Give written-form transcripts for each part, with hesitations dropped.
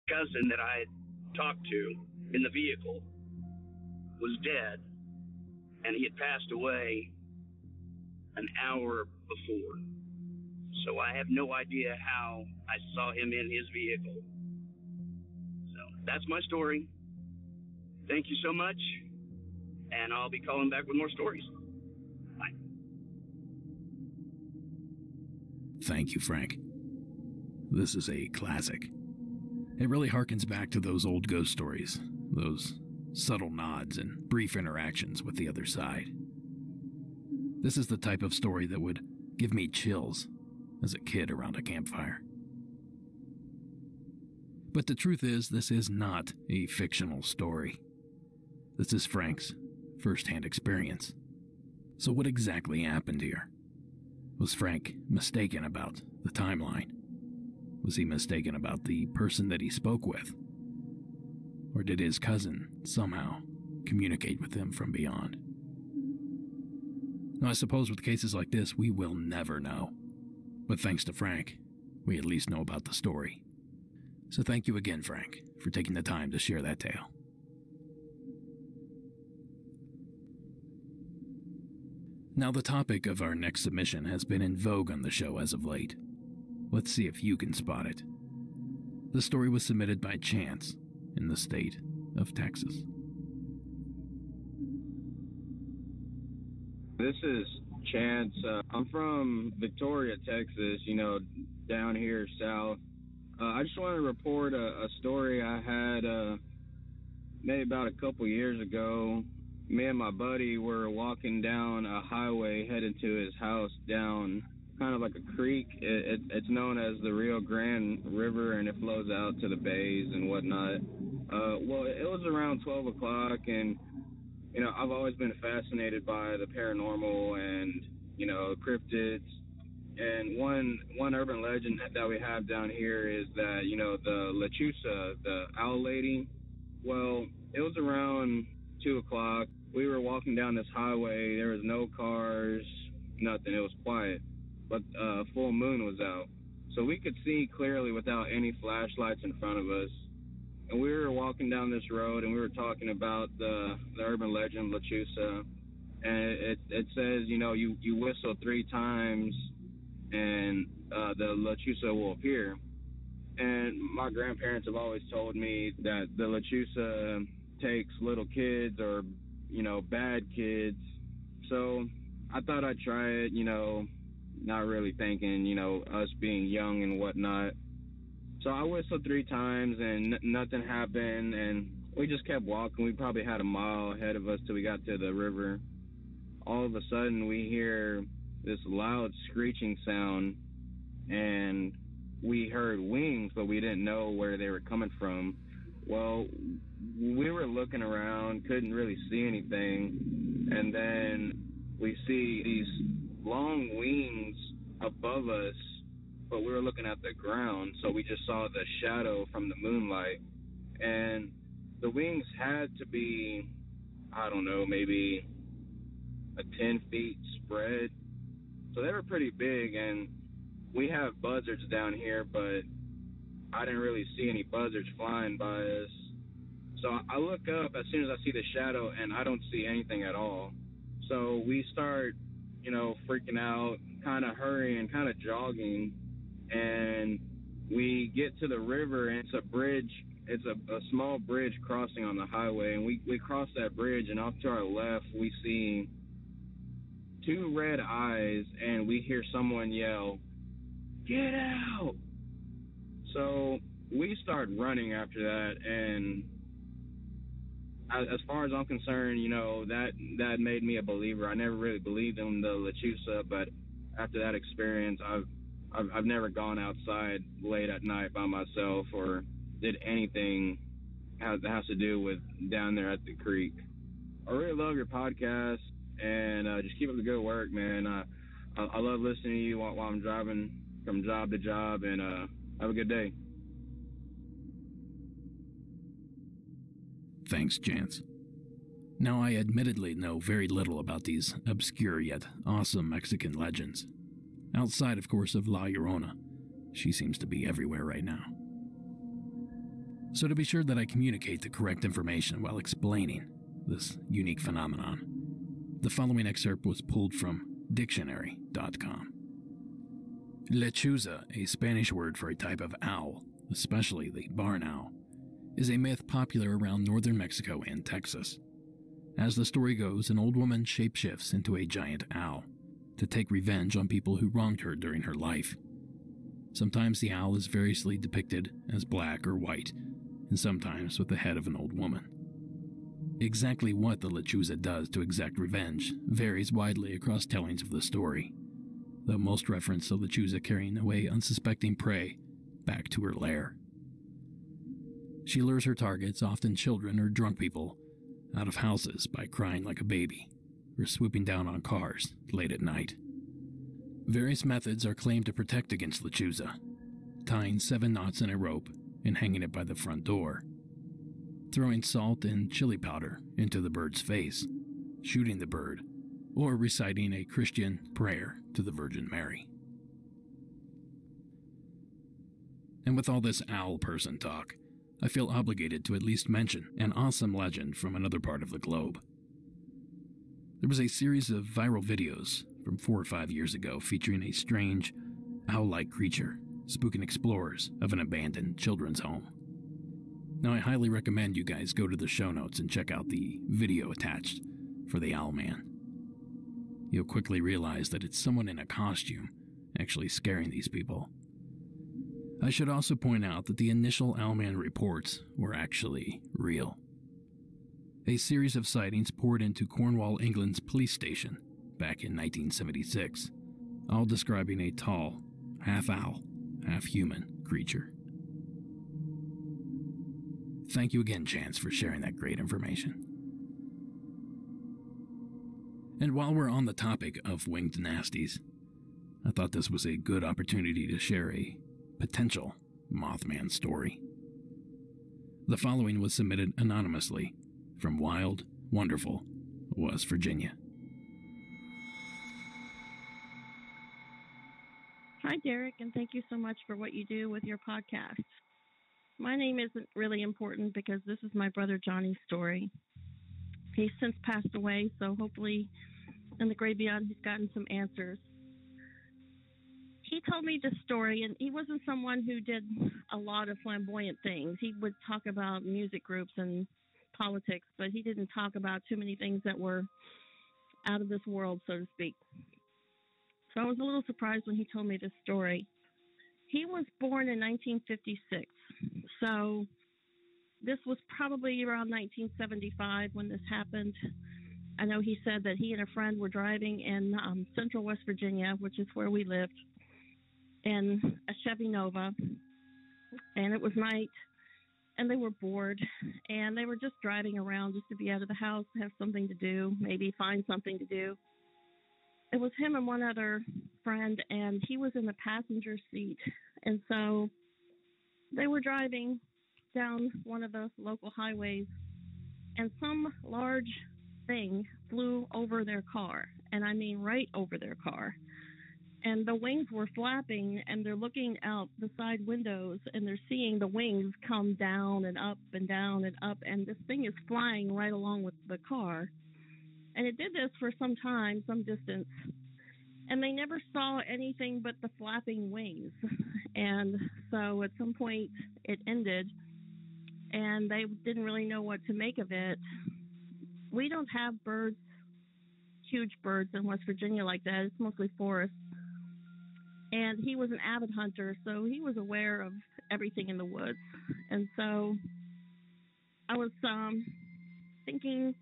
cousin that I had talked to in the vehicle was dead, and he had passed away an hour before. So I have no idea how I saw him in his vehicle. So that's my story. Thank you so much, and I'll be calling back with more stories. Bye. Thank you, Frank. This is a classic. It really harkens back to those old ghost stories, those subtle nods and brief interactions with the other side. This is the type of story that would give me chills as a kid around a campfire. But the truth is, this is not a fictional story. This is Frank's first-hand experience. So what exactly happened here? Was Frank mistaken about the timeline? Was he mistaken about the person that he spoke with? Or did his cousin somehow communicate with him from beyond? Now, I suppose with cases like this, we will never know. But thanks to Frank, we at least know about the story. So thank you again, Frank, for taking the time to share that tale. Now, the topic of our next submission has been in vogue on the show as of late. Let's see if you can spot it. The story was submitted by Chance in the state of Texas. This is Chance. I'm from Victoria, Texas, down here south. I just want to report a story I had maybe about a couple years ago. Me and my buddy were walking down a highway headed to his house down kind of like a creek. It's known as the Rio Grande River, and it flows out to the bays and whatnot. Well, it was around 12 o'clock, and, I've always been fascinated by the paranormal and, cryptids. And one urban legend that we have down here is that, the Lechusa, the owl lady, well, it was around 2 o'clock. We were walking down this highway. There was no cars, nothing. It was quiet. But full moon was out. So we could see clearly without any flashlights in front of us. And we were walking down this road, and we were talking about the urban legend Lechusa. And it says, you whistle 3 times, and the Lechusa will appear. And my grandparents have always told me that the Lechusa takes little kids or, bad kids. So I thought I'd try it, not really thinking, us being young and whatnot. So I whistled 3 times and nothing happened, and we just kept walking. We probably had a mile ahead of us till we got to the river. All of a sudden we hear this loud screeching sound, and we heard wings, but we didn't know where they were coming from. Well, we were looking around, couldn't really see anything, and then we see these long wings above us, but we were looking at the ground, so we just saw the shadow from the moonlight. And the wings had to be, I don't know, maybe a 10 feet spread. So they were pretty big, and we have buzzards down here, but I didn't really see any buzzards flying by us. So I look up as soon as I see the shadow, and I don't see anything at all. So we start, freaking out, kind of hurrying, kind of jogging, and we get to the river, and it's a bridge. It's a small bridge crossing on the highway, and we cross that bridge, and off to our left, we see 2 red eyes, and we hear someone yell, "Get out!" So we start running after that, and as far as I'm concerned, that made me a believer. I never really believed in the Lechusa, but after that experience, I've never gone outside late at night by myself or did anything that has to do with down there at the creek. I really love your podcast, and just keep up the good work, man. I love listening to you while I'm driving from job to job, and have a good day. Thanks, Chance. Now, I admittedly know very little about these obscure yet awesome Mexican legends. Outside, of course, of La Llorona. She seems to be everywhere right now. So to be sure that I communicate the correct information while explaining this unique phenomenon, the following excerpt was pulled from dictionary.com. Lechuza, a Spanish word for a type of owl, especially the barn owl, is a myth popular around northern Mexico and Texas. As the story goes, an old woman shapeshifts into a giant owl to take revenge on people who wronged her during her life. Sometimes the owl is variously depicted as black or white, and sometimes with the head of an old woman. Exactly what the Lechuza does to exact revenge varies widely across tellings of the story, though most reference the Lechuza carrying away unsuspecting prey back to her lair. She lures her targets, often children or drunk people, out of houses by crying like a baby or swooping down on cars late at night. Various methods are claimed to protect against Lechuza: tying 7 knots in a rope and hanging it by the front door, throwing salt and chili powder into the bird's face, shooting the bird, or reciting a Christian prayer to the Virgin Mary. And with all this owl person talk, I feel obligated to at least mention an awesome legend from another part of the globe. There was a series of viral videos from 4 or 5 years ago featuring a strange, owl-like creature spooking explorers of an abandoned children's home. Now, I highly recommend you guys go to the show notes and check out the video attached for the Owl Man. You'll quickly realize that it's someone in a costume actually scaring these people. I should also point out that the initial Owlman reports were actually real. A series of sightings poured into Cornwall, England's police station back in 1976, all describing a tall, half-owl, half-human creature. Thank you again, Chance, for sharing that great information. And while we're on the topic of winged nasties, I thought this was a good opportunity to share a potential Mothman story. The following was submitted anonymously from Wild, Wonderful, West Virginia. Hi, Derek, and thank you so much for what you do with your podcast. My name isn't really important because this is my brother Johnny's story. He's since passed away, so hopefully in the great beyond he's gotten some answers. He told me this story, and he wasn't someone who did a lot of flamboyant things. He would talk about music groups and politics, but he didn't talk about too many things that were out of this world, so to speak. So I was a little surprised when he told me this story. He was born in 1956, so this was probably around 1975 when this happened. I know he said that he and a friend were driving in central West Virginia, which is where we lived, in a Chevy Nova, and it was night, and they were bored, and they were just driving around just to be out of the house, have something to do, maybe find something to do. It was him and one other friend, and he was in the passenger seat, and so they were driving down one of the local highways, and some large thing flew over their car, and I mean right over their car. And the wings were flapping, and they're looking out the side windows, and they're seeing the wings come down and up and down and up, and this thing is flying right along with the car. And it did this for some time, some distance, and they never saw anything but the flapping wings. And so at some point it ended, and they didn't really know what to make of it. We don't have birds, huge birds in West Virginia like that. It's mostly forest. And he was an avid hunter, so he was aware of everything in the woods. And so I was thinking,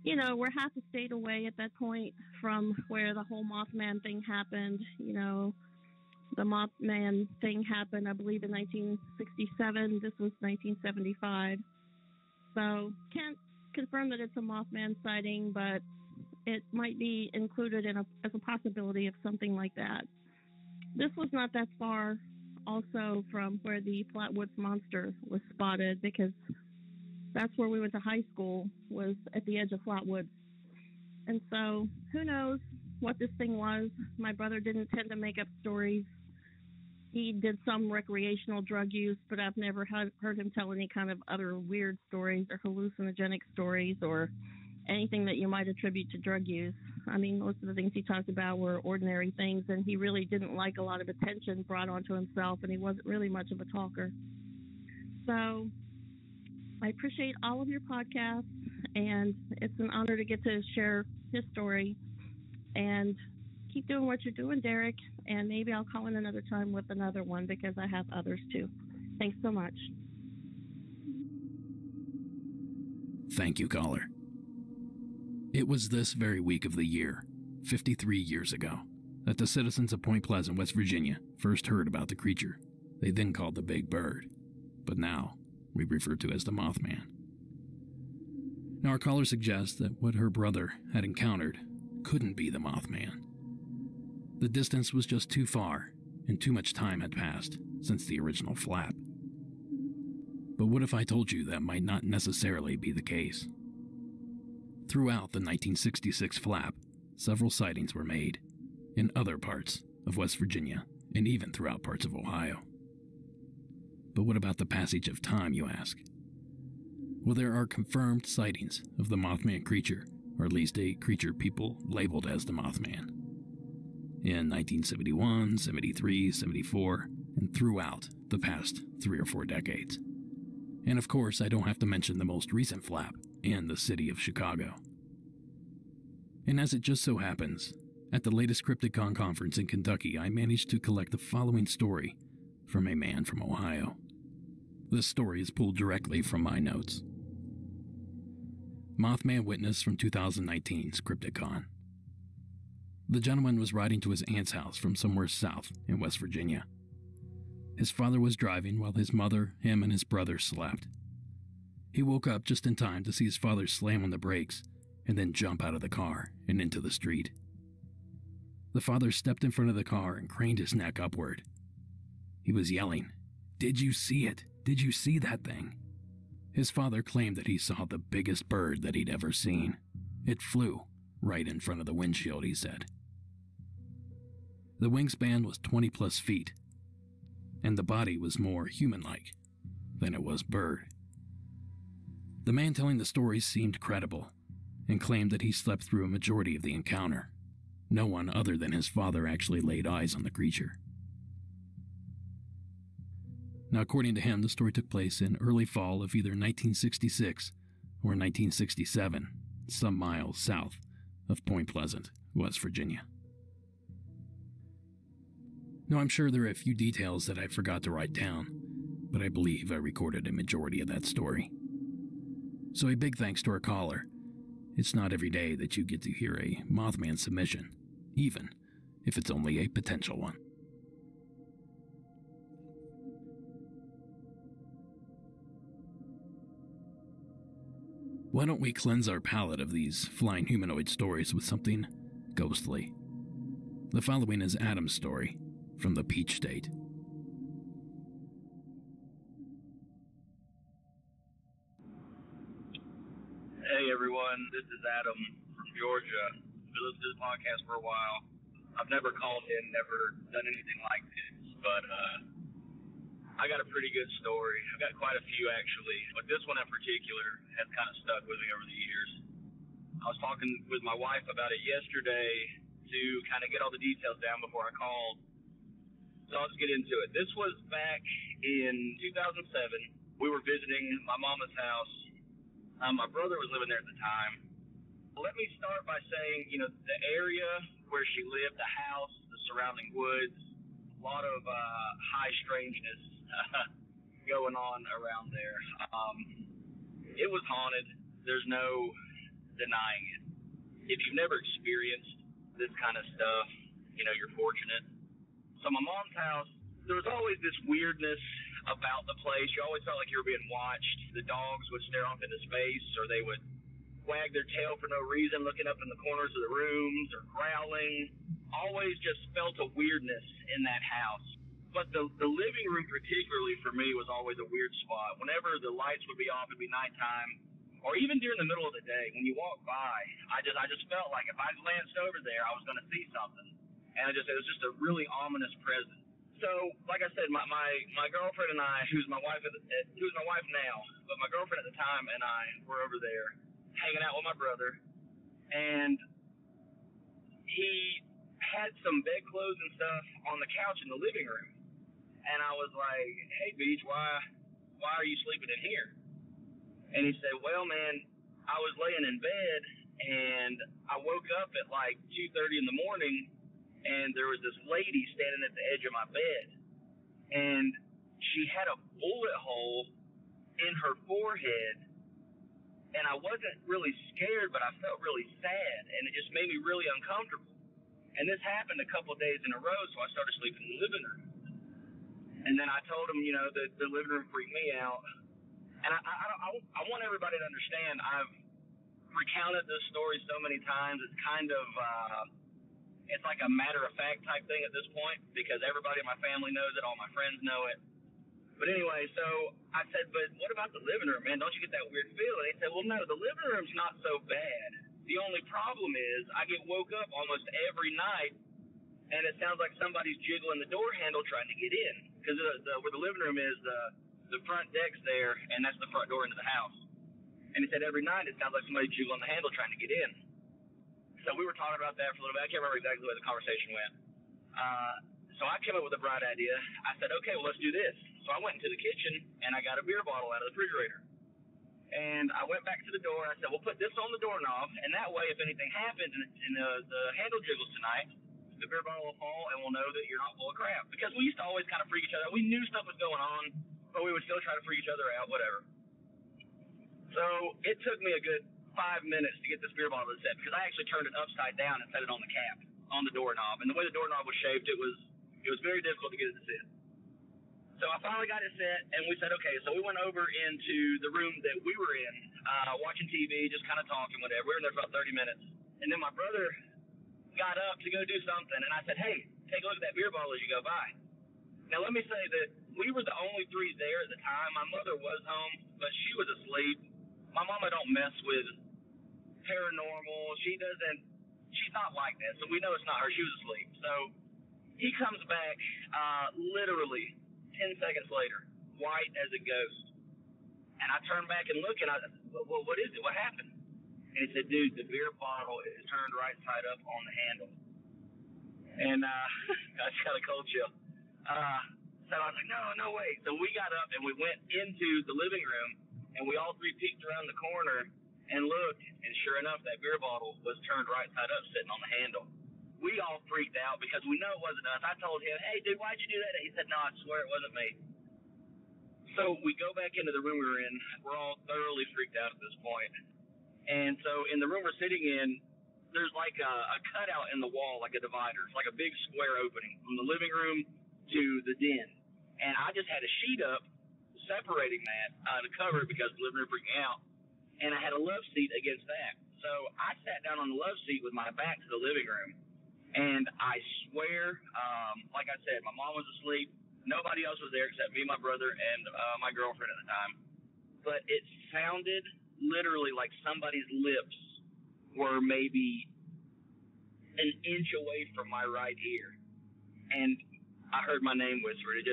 you know, we're half a state away at that point from where the whole Mothman thing happened. You know, the Mothman thing happened, I believe, in 1967. This was 1975. So can't confirm that it's a Mothman sighting, but it might be included in as a possibility of something like that. This was not that far also from where the Flatwoods Monster was spotted, because that's where we went to high school, was at the edge of Flatwoods. And so who knows what this thing was. My brother didn't tend to make up stories. he did some recreational drug use, but I've never heard him tell any kind of other weird stories or hallucinogenic stories or anything that you might attribute to drug use. I mean, most of the things he talked about were ordinary things, and he really didn't like a lot of attention brought onto himself, and he wasn't really much of a talker. So I appreciate all of your podcasts, and it's an honor to get to share his story. And keep doing what you're doing, Derek, and maybe I'll call in another time with another one because I have others too. Thanks so much. Thank you, caller. It was this very week of the year, 53 years ago, that the citizens of Point Pleasant, West Virginia, first heard about the creature they then called the Big Bird, but now we refer to as the Mothman. Now, our caller suggests that what her brother had encountered couldn't be the Mothman. The distance was just too far, and too much time had passed since the original flap. But what if I told you that might not necessarily be the case? Throughout the 1966 flap, several sightings were made in other parts of West Virginia and even throughout parts of Ohio. But what about the passage of time, you ask? Well, there are confirmed sightings of the Mothman creature, or at least a creature people labeled as the Mothman, in 1971, 73, 74, and throughout the past 3 or 4 decades. And of course, I don't have to mention the most recent flap in the city of Chicago. And as it just so happens, at the latest Crypticon conference in Kentucky, I managed to collect the following story from a man from Ohio. This story is pulled directly from my notes. Mothman witness from 2019's Crypticon. The gentleman was riding to his aunt's house from somewhere south in West Virginia. His father was driving while his mother, him, and his brother slept. He woke up just in time to see his father slam on the brakes and then jump out of the car and into the street. The father stepped in front of the car and craned his neck upward. He was yelling, "Did you see it? Did you see that thing?" His father claimed that he saw the biggest bird that he'd ever seen. It flew right in front of the windshield, he said. The wingspan was 20 plus feet, and the body was more human-like than it was bird. The man telling the story seemed credible and claimed that he slept through a majority of the encounter. No one other than his father actually laid eyes on the creature. Now, according to him, the story took place in early fall of either 1966 or 1967, some miles south of Point Pleasant, West Virginia. Now, I'm sure there are a few details that I forgot to write down, but I believe I recorded a majority of that story. So a big thanks to our caller. It's not every day that you get to hear a Mothman submission, even if it's only a potential one. Why don't we cleanse our palate of these flying humanoid stories with something ghostly? The following is Adam's story from the Peach State. Hey everyone, this is Adam from Georgia. I've been listening to this podcast for a while. I've never called in, never done anything like this, but I got a pretty good story. I've got quite a few actually, but this one in particular has kind of stuck with me over the years. I was talking with my wife about it yesterday to kind of get all the details down before I called. So I'll just get into it. This was back in 2007. We were visiting my mama's house. My brother was living there at the time. Let me start by saying, the area where she lived, the house, the surrounding woods, a lot of high strangeness going on around there. It was haunted. There's no denying it. If you've never experienced this kind of stuff, you're fortunate. So my mom's house, there was always this weirdness about the place. You always felt like you were being watched. The dogs would stare off into space, or they would wag their tail for no reason, looking up in the corners of the rooms, or growling. Always just felt a weirdness in that house. But the living room particularly for me was always a weird spot. Whenever the lights would be off, it'd be nighttime, or even during the middle of the day, when you walk by, I just felt like if I glanced over there, I was going to see something. And it was just a really ominous presence. So, like I said, my girlfriend and I, who's my wife now, but my girlfriend at the time and I were over there hanging out with my brother, and he had some bedclothes and stuff on the couch in the living room, and I was like, "Hey, Beach, why are you sleeping in here?" And he said, "Well, man, I was laying in bed, and I woke up at like 2:30 in the morning, and there was this lady standing at the edge of my bed, and she had a bullet hole in her forehead, and I wasn't really scared, but I felt really sad, and it just made me really uncomfortable. And this happened a couple of days in a row, so I started sleeping in the living room. And then I told him, the living room freaked me out. And I want everybody to understand, I've recounted this story so many times, it's kind of, it's like a matter-of-fact type thing at this point, because everybody in my family knows it, all my friends know it. But anyway, so I said, "But what about the living room, man? Don't you get that weird feeling?" He said, "Well, no, the living room's not so bad. The only problem is I get woke up almost every night, and it sounds like somebody's jiggling the door handle trying to get in. Because where the living room is, the front deck's there, and that's the front door into the house. And he said every night it sounds like somebody's jiggling the handle trying to get in." So we were talking about that for a little bit. I can't remember exactly the way the conversation went. So I came up with a bright idea. I said, "Okay, well, let's do this." So I went into the kitchen, and I got a beer bottle out of the refrigerator. And I went back to the door. I said, "We'll put this on the doorknob, and that way if anything happens and the handle jiggles tonight, the beer bottle will fall, and we'll know that you're not full of crap." Because we used to always kind of freak each other out. We knew stuff was going on, but we would still try to freak each other out, whatever. So it took me a good 5 minutes to get this beer bottle set, because I actually turned it upside down and set it on the cap, on the doorknob. And the way the doorknob was shaped, it was very difficult to get it to sit. So I finally got it set, and we said, okay. So we went over into the room that we were in, watching TV, just kind of talking, whatever. We were in there for about 30 minutes. And then my brother got up to go do something, and I said, "Hey, take a look at that beer bottle as you go by." Now, let me say that we were the only three there at the time. My mother was home, but she was asleep. My mama don't mess with paranormal. She's not like that, so we know it's not her. She was asleep. So he comes back literally 10 seconds later, white as a ghost. And I turned back and look, and I said, "Well, what is it? What happened?" And he said, "Dude, the beer bottle is turned right side up on the handle." And I just got a cold chill. So I was like, no way. So we got up, and we went into the living room, and we all three peeked around the corner and looked, and sure enough, that beer bottle was turned right side up, sitting on the handle. We all freaked out because we know it wasn't us. I told him, "Hey, dude, why'd you do that?" He said, "No, I swear it wasn't me." So we go back into the room we were in. We're all thoroughly freaked out at this point. And so in the room we're sitting in, there's like a cutout in the wall, like a divider. It's like a big square opening from the living room to the den. And I just had a sheet up separating that to cover it because the living room freaked me out. And I had a love seat against that. So I sat down on the love seat with my back to the living room. And I swear, like I said, my mom was asleep. Nobody else was there except me, my brother, and my girlfriend at the time. But it sounded literally like somebody's lips were maybe an inch away from my right ear. And I heard my name whispered.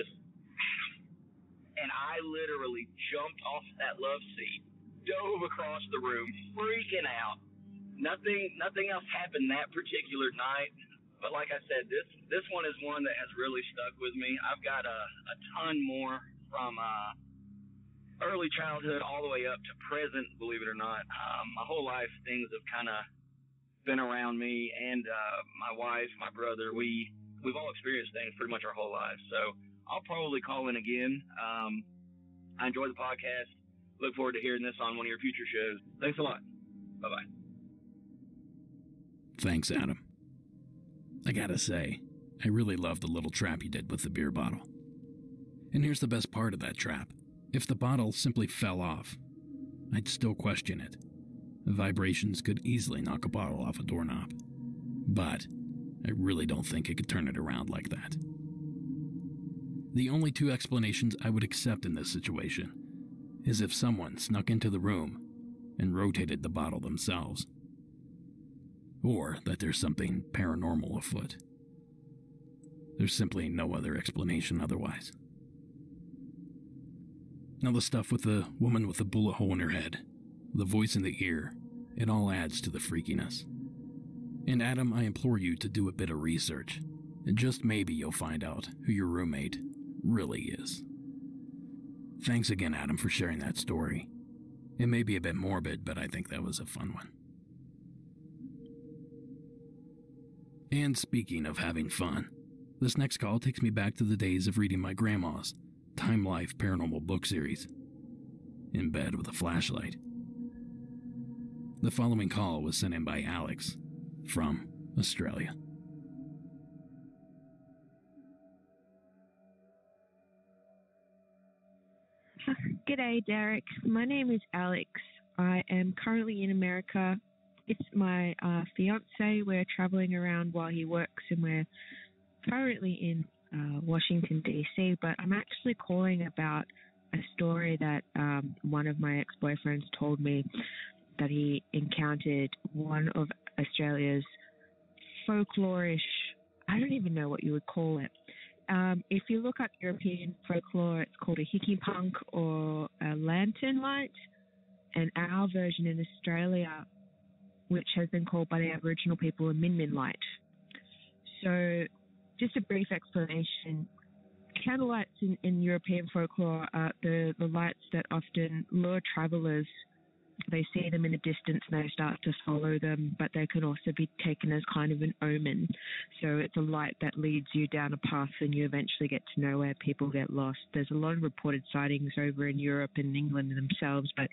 And I literally jumped off that love seat, dove across the room, freaking out. Nothing else happened that particular night. But like I said, this one is one that has really stuck with me. I've got a ton more from early childhood all the way up to present, believe it or not. My whole life, things have kind of been around me and my wife, my brother. We've all experienced things pretty much our whole lives. So I'll probably call in again. I enjoy the podcast. Look forward to hearing this on one of your future shows. Thanks a lot. Bye-bye. Thanks, Adam. I gotta say, I really love the little trap you did with the beer bottle. And here's the best part of that trap. If the bottle simply fell off, I'd still question it. The vibrations could easily knock a bottle off a doorknob. But I really don't think it could turn it around like that. The only two explanations I would accept in this situation is if someone snuck into the room and rotated the bottle themselves, or that there's something paranormal afoot. There's simply no other explanation otherwise. Now the stuff with the woman with the bullet hole in her head, the voice in the ear, it all adds to the freakiness. And Adam, I implore you to do a bit of research, and just maybe you'll find out who your roommate really is. Thanks again, Adam, for sharing that story. It may be a bit morbid, but I think that was a fun one. And speaking of having fun, this next call takes me back to the days of reading my grandma's Time Life paranormal book series, in bed with a flashlight. The following call was sent in by Alex from Australia. G'day, Derek. My name is Alex. I am currently in America. It's my fiance. We're traveling around while he works, and we're currently in Washington, D.C., but I'm actually calling about a story that one of my ex-boyfriends told me, that he encountered one of Australia's folklorish, I don't even know what you would call it. If you look up European folklore, it's called a hickey punk or a lantern light, and our version in Australia, which has been called by the Aboriginal people a min-min light. So just a brief explanation. Candlelights in European folklore are the lights that often lure travellers. They see them in the distance and they start to follow them, but they can also be taken as kind of an omen. So it's a light that leads you down a path and you eventually get to know where people get lost. There's a lot of reported sightings over in Europe and England themselves, but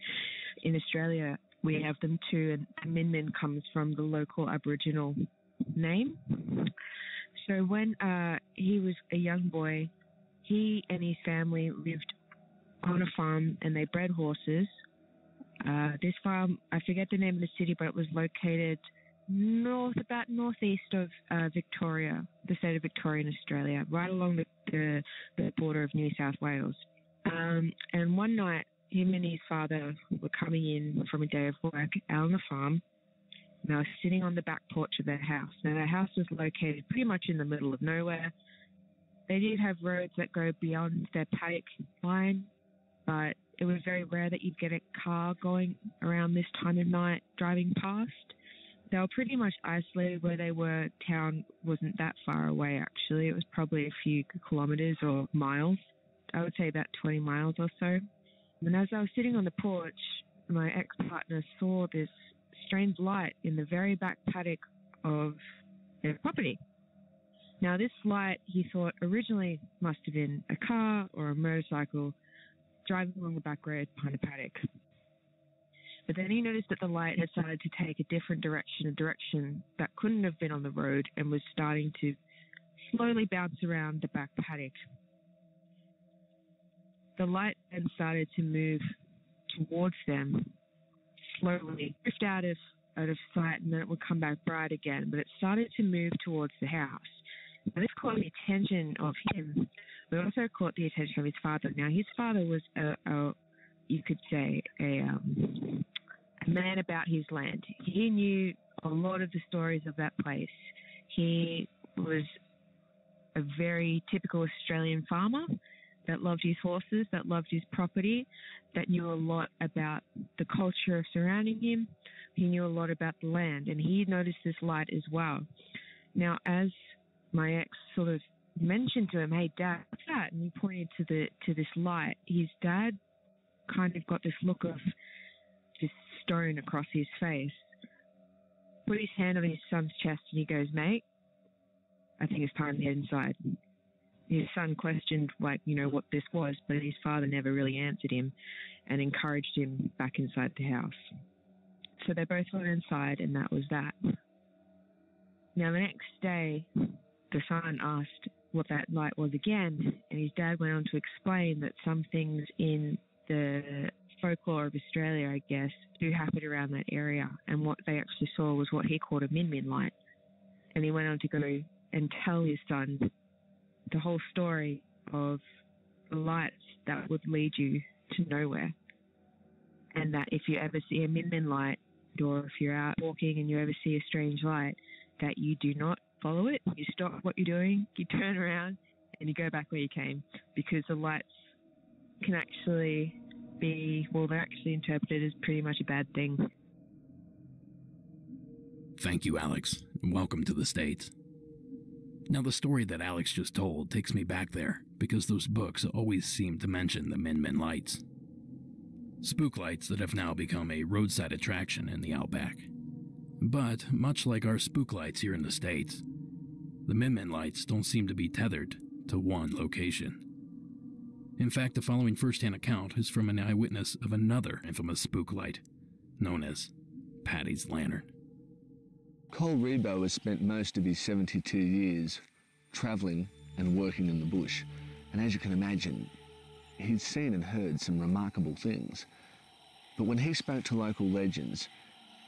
in Australia we have them too, and min-min comes from the local Aboriginal name. So when he was a young boy, he and his family lived on a farm and they bred horses. This farm, I forget the name of the city, but it was located about northeast of Victoria, the state of Victoria in Australia, right along the border of New South Wales. And one night, him and his father were coming in from a day of work out on the farm. And they were sitting on the back porch of their house. Now, their house was located pretty much in the middle of nowhere. They did have roads that go beyond their paddock line, but it was very rare that you'd get a car going around this time of night driving past. They were pretty much isolated where they were. Town wasn't that far away, actually. It was probably a few kilometres or miles. I would say about 20 miles or so. And as I was sitting on the porch, my ex-partner saw this strange light in the very back paddock of their property. Now, this light, he thought originally must have been a car or a motorcycle driving along the back road behind a paddock. But then he noticed that the light had started to take a different direction, a direction that couldn't have been on the road, and was starting to slowly bounce around the back paddock. The light then started to move towards them slowly, drift out of sight, and then it would come back bright again. But it started to move towards the house. Now, this caught the attention of him. We also caught the attention of his father. Now, his father was you could say, a man about his land. He knew a lot of the stories of that place. He was a very typical Australian farmer that loved his horses, that loved his property, that knew a lot about the culture surrounding him. He knew a lot about the land, and he noticed this light as well. Now, as my ex sort of mentioned to him, "Hey, Dad, what's that?" and he pointed to this light. His dad kind of got this look of just stone across his face, put his hand on his son's chest, and he goes, "Mate, I think it's time to head inside." His son questioned, what this was, but his father never really answered him and encouraged him back inside the house. So they both went inside, and that was that. Now, the next day, the son asked what that light was again, and his dad went on to explain that some things in the folklore of Australia, I guess, do happen around that area, and what they actually saw was what he called a min-min light. And he went on to go and tell his son the whole story of the lights that would lead you to nowhere, and that if you ever see a min-min light, or if you're out walking and you ever see a strange light, that you do not follow it. You stop what you're doing, you turn around, and you go back where you came, because the lights can actually be, well, they're actually interpreted as pretty much a bad thing. Thank you, Alex, and welcome to the States. Now, the story that Alex just told takes me back there, because those books always seem to mention the Min Min lights. Spook lights that have now become a roadside attraction in the Outback. But, much like our spook lights here in the States, the Min Min lights don't seem to be tethered to one location. In fact, the following first-hand account is from an eyewitness of another infamous spook light, known as Paddy's Lantern. Cole Rebo has spent most of his 72 years travelling and working in the bush, and as you can imagine, he'd seen and heard some remarkable things. But when he spoke to local legends,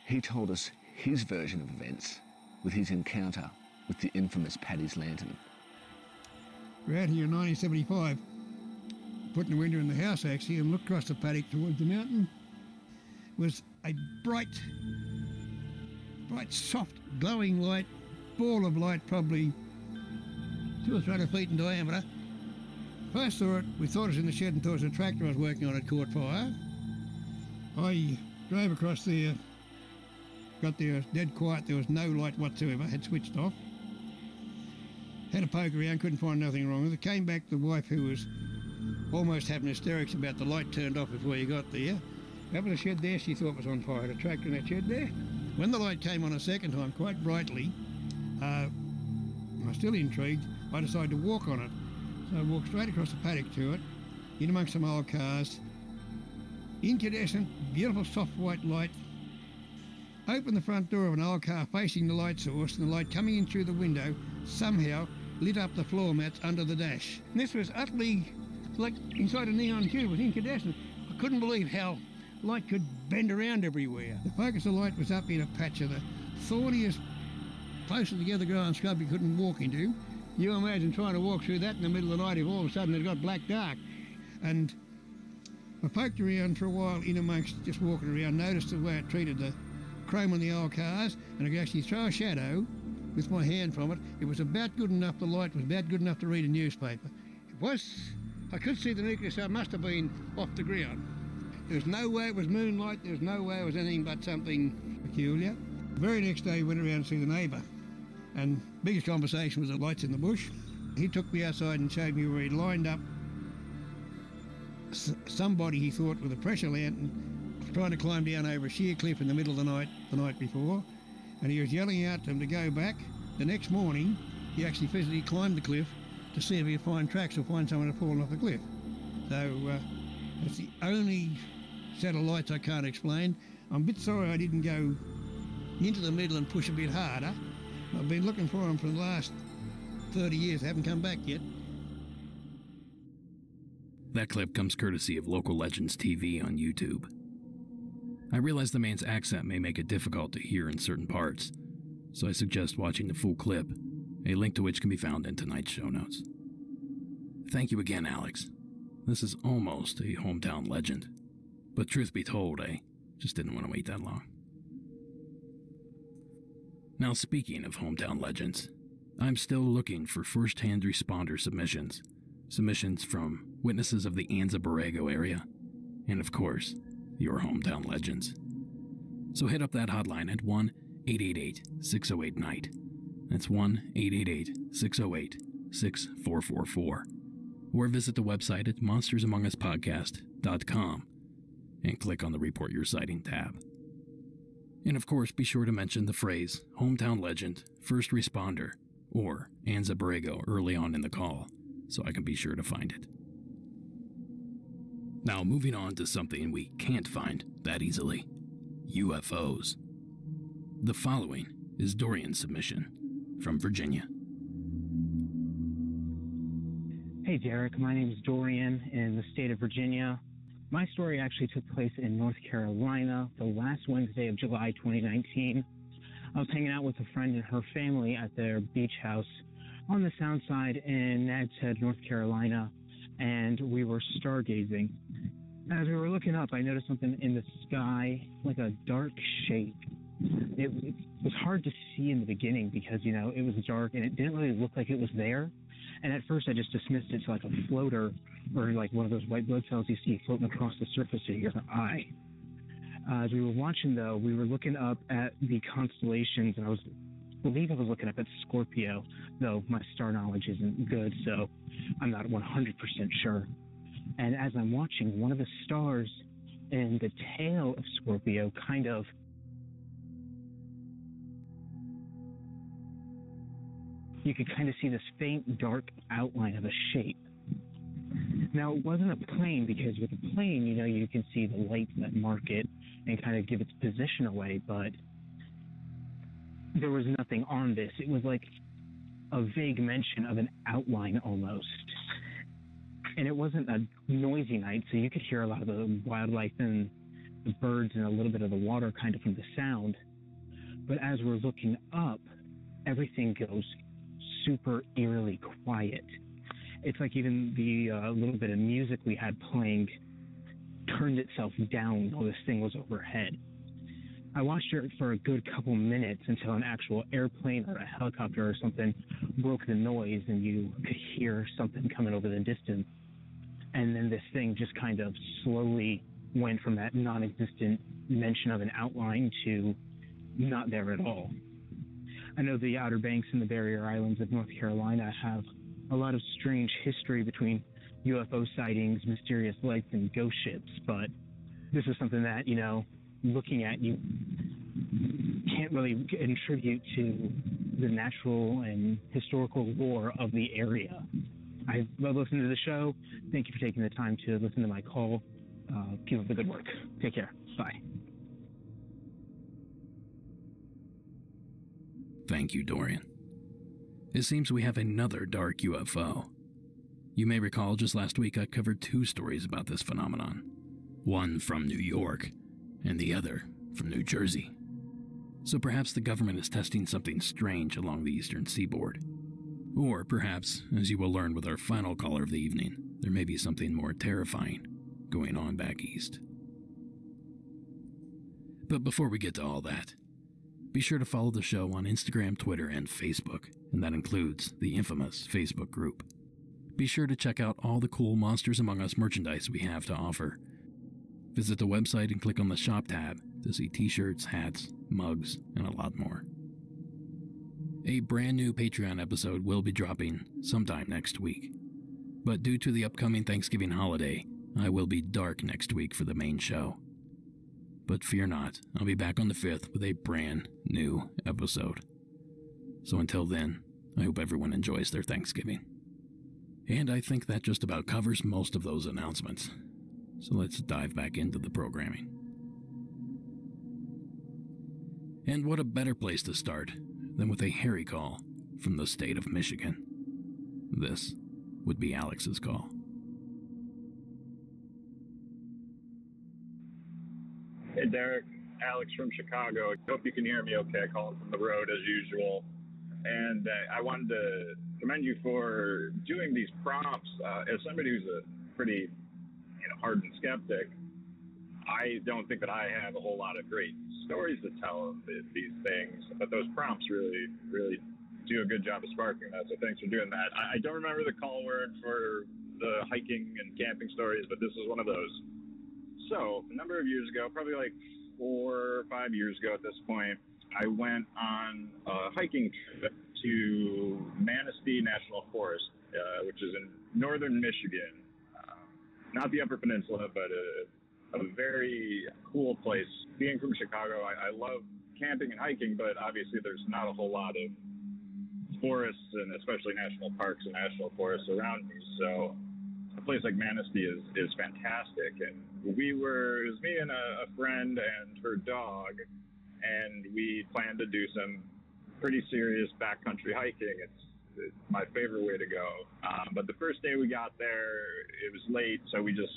he told us his version of events with his encounter with the infamous Paddy's Lantern. We're out here in 1975, putting the window in the house actually, and looked across the paddock towards the mountain. It was a bright, soft, glowing light, ball of light, probably 200 or 300 feet in diameter. First saw it, we thought it was in the shed and thought it was a tractor I was working on had caught fire. I drove across there, got there dead quiet, there was no light whatsoever, had switched off. Had a poke around, couldn't find nothing wrong with it. Came back, the wife, who was almost having hysterics about the light turned off before you got there. Up in the shed there, she thought was on fire. Had a tractor in that shed there. When the light came on a second time, quite brightly, I was still intrigued. I decided to walk on it. So I walked straight across the paddock to it, in amongst some old cars. Incandescent, beautiful soft white light. Opened the front door of an old car facing the light source, and the light coming in through the window somehow lit up the floor mats under the dash. And this was utterly like inside a neon tube with incandescent. I couldn't believe how light could bend around everywhere. The focus of light was up in a patch of the thorniest, closer together growing scrub you couldn't walk into. You imagine trying to walk through that in the middle of the night if all of a sudden it got black dark. And I poked around for a while in amongst just walking around, noticed the way it treated the chrome on the old cars, and I could actually throw a shadow with my hand from it. It was about good enough, the light was about good enough to read a newspaper. It was, I could see the nucleus, so it must have been off the ground. There was no way it was moonlight, there was no way it was anything but something peculiar. The very next day we went around to see the neighbour, and biggest conversation was the lights in the bush. He took me outside and showed me where he'd lined up somebody he thought with a pressure lantern trying to climb down over a sheer cliff in the middle of the night before, and he was yelling out to him to go back. The next morning he actually physically climbed the cliff to see if he could find tracks or find someone had fallen off the cliff. So that's the only set of lights I can't explain. I'm a bit sorry I didn't go into the middle and push a bit harder. I've been looking for them for the last 30 years, they haven't come back yet. That clip comes courtesy of Local Legends TV on YouTube. I realize the man's accent may make it difficult to hear in certain parts, so I suggest watching the full clip, a link to which can be found in tonight's show notes. Thank you again, Alex. This is almost a hometown legend, but truth be told, I just didn't want to wait that long. Now, speaking of hometown legends, I'm still looking for first-hand responder submissions from witnesses of the Anza Borrego area, and of course, your hometown legends. So hit up that hotline at 1-888-608-NIGHT. That's 1-888-608-6444. Or visit the website at monstersamonguspodcast.com and click on the Report Your Sighting tab. And of course, be sure to mention the phrase hometown legend, first responder, or Anza Borrego early on in the call, so I can be sure to find it. Now, moving on to something we can't find that easily: UFOs. The following is Dorian's submission from Virginia. Hey Derek, my name is Dorian in the state of Virginia. My story actually took place in North Carolina the last Wednesday of July 2019. I was hanging out with a friend and her family at their beach house on the Sound Side in Nags Head, North Carolina, and we were stargazing. As we were looking up, I noticed something in the sky, like a dark shape, It was hard to see in the beginning because, you know, it was dark and it didn't really look like it was there. And at first I just dismissed it to like a floater or like one of those white blood cells you see floating across the surface of your eye. As we were watching, though, we were looking up at the constellations, and I believe I was looking up at Scorpio, though my star knowledge isn't good, so I'm not 100% sure. And as I'm watching, one of the stars in the tail of Scorpio kind of you could kind of see this faint, dark outline of a shape. Now, it wasn't a plane, because with a plane, you know, you can see the lights that mark it and kind of give its position away, but there was nothing on this. It was like a vague mention of an outline almost. And it wasn't a noisy night, so you could hear a lot of the wildlife and the birds and a little bit of the water kind of from the sound. But as we're looking up, everything goes super eerily quiet. It's like even the little bit of music we had playing turned itself down while this thing was overhead. I watched it for a good couple minutes until an actual airplane or a helicopter or something broke the noise and you could hear something coming over the distance. And then this thing just kind of slowly went from that non-existent mention of an outline to not there at all. I know the Outer Banks and the Barrier Islands of North Carolina have a lot of strange history between UFO sightings, mysterious lights, and ghost ships, but this is something that, you know, looking at, you can't really attribute to the natural and historical lore of the area. I love listening to the show. Thank you for taking the time to listen to my call. Keep up the good work. Take care. Bye. Thank you, Dorian. It seems we have another dark UFO. You may recall just last week I covered 2 stories about this phenomenon. One from New York, and the other from New Jersey. So perhaps the government is testing something strange along the eastern seaboard. Or perhaps, as you will learn with our final caller of the evening, there may be something more terrifying going on back east. But before we get to all that, be sure to follow the show on Instagram, Twitter, and Facebook, and that includes the infamous Facebook group. Be sure to check out all the cool Monsters Among Us merchandise we have to offer. Visit the website and click on the shop tab to see t-shirts, hats, mugs, and a lot more. A brand new Patreon episode will be dropping sometime next week, but due to the upcoming Thanksgiving holiday, I will be dark next week for the main show. But fear not, I'll be back on the 5th with a brand new episode. So until then, I hope everyone enjoys their Thanksgiving. And I think that just about covers most of those announcements. So let's dive back into the programming. And what a better place to start than with a Harry call from the state of Michigan. This would be Alex's call. Hey Derek, Alex from Chicago. I hope you can hear me okay, calling from the road as usual. And I wanted to commend you for doing these prompts. As somebody who's a pretty hardened skeptic, I don't think that I have a whole lot of great stories to tell of these things, but those prompts really do a good job of sparking that, so thanks for doing that. I don't remember the call word for the hiking and camping stories, but this is one of those. So, a number of years ago, probably like 4 or 5 years ago at this point, I went on a hiking trip to Manistee National Forest, which is in northern Michigan. Not the Upper Peninsula, but a very cool place. Being from Chicago, I love camping and hiking, but obviously there's not a whole lot of forests and especially national parks and national forests around me. So a place like Manistee is fantastic. And it was me and a friend and her dog, and we planned to do some pretty serious backcountry hiking. It's my favorite way to go. But the first day we got there, it was late, so we just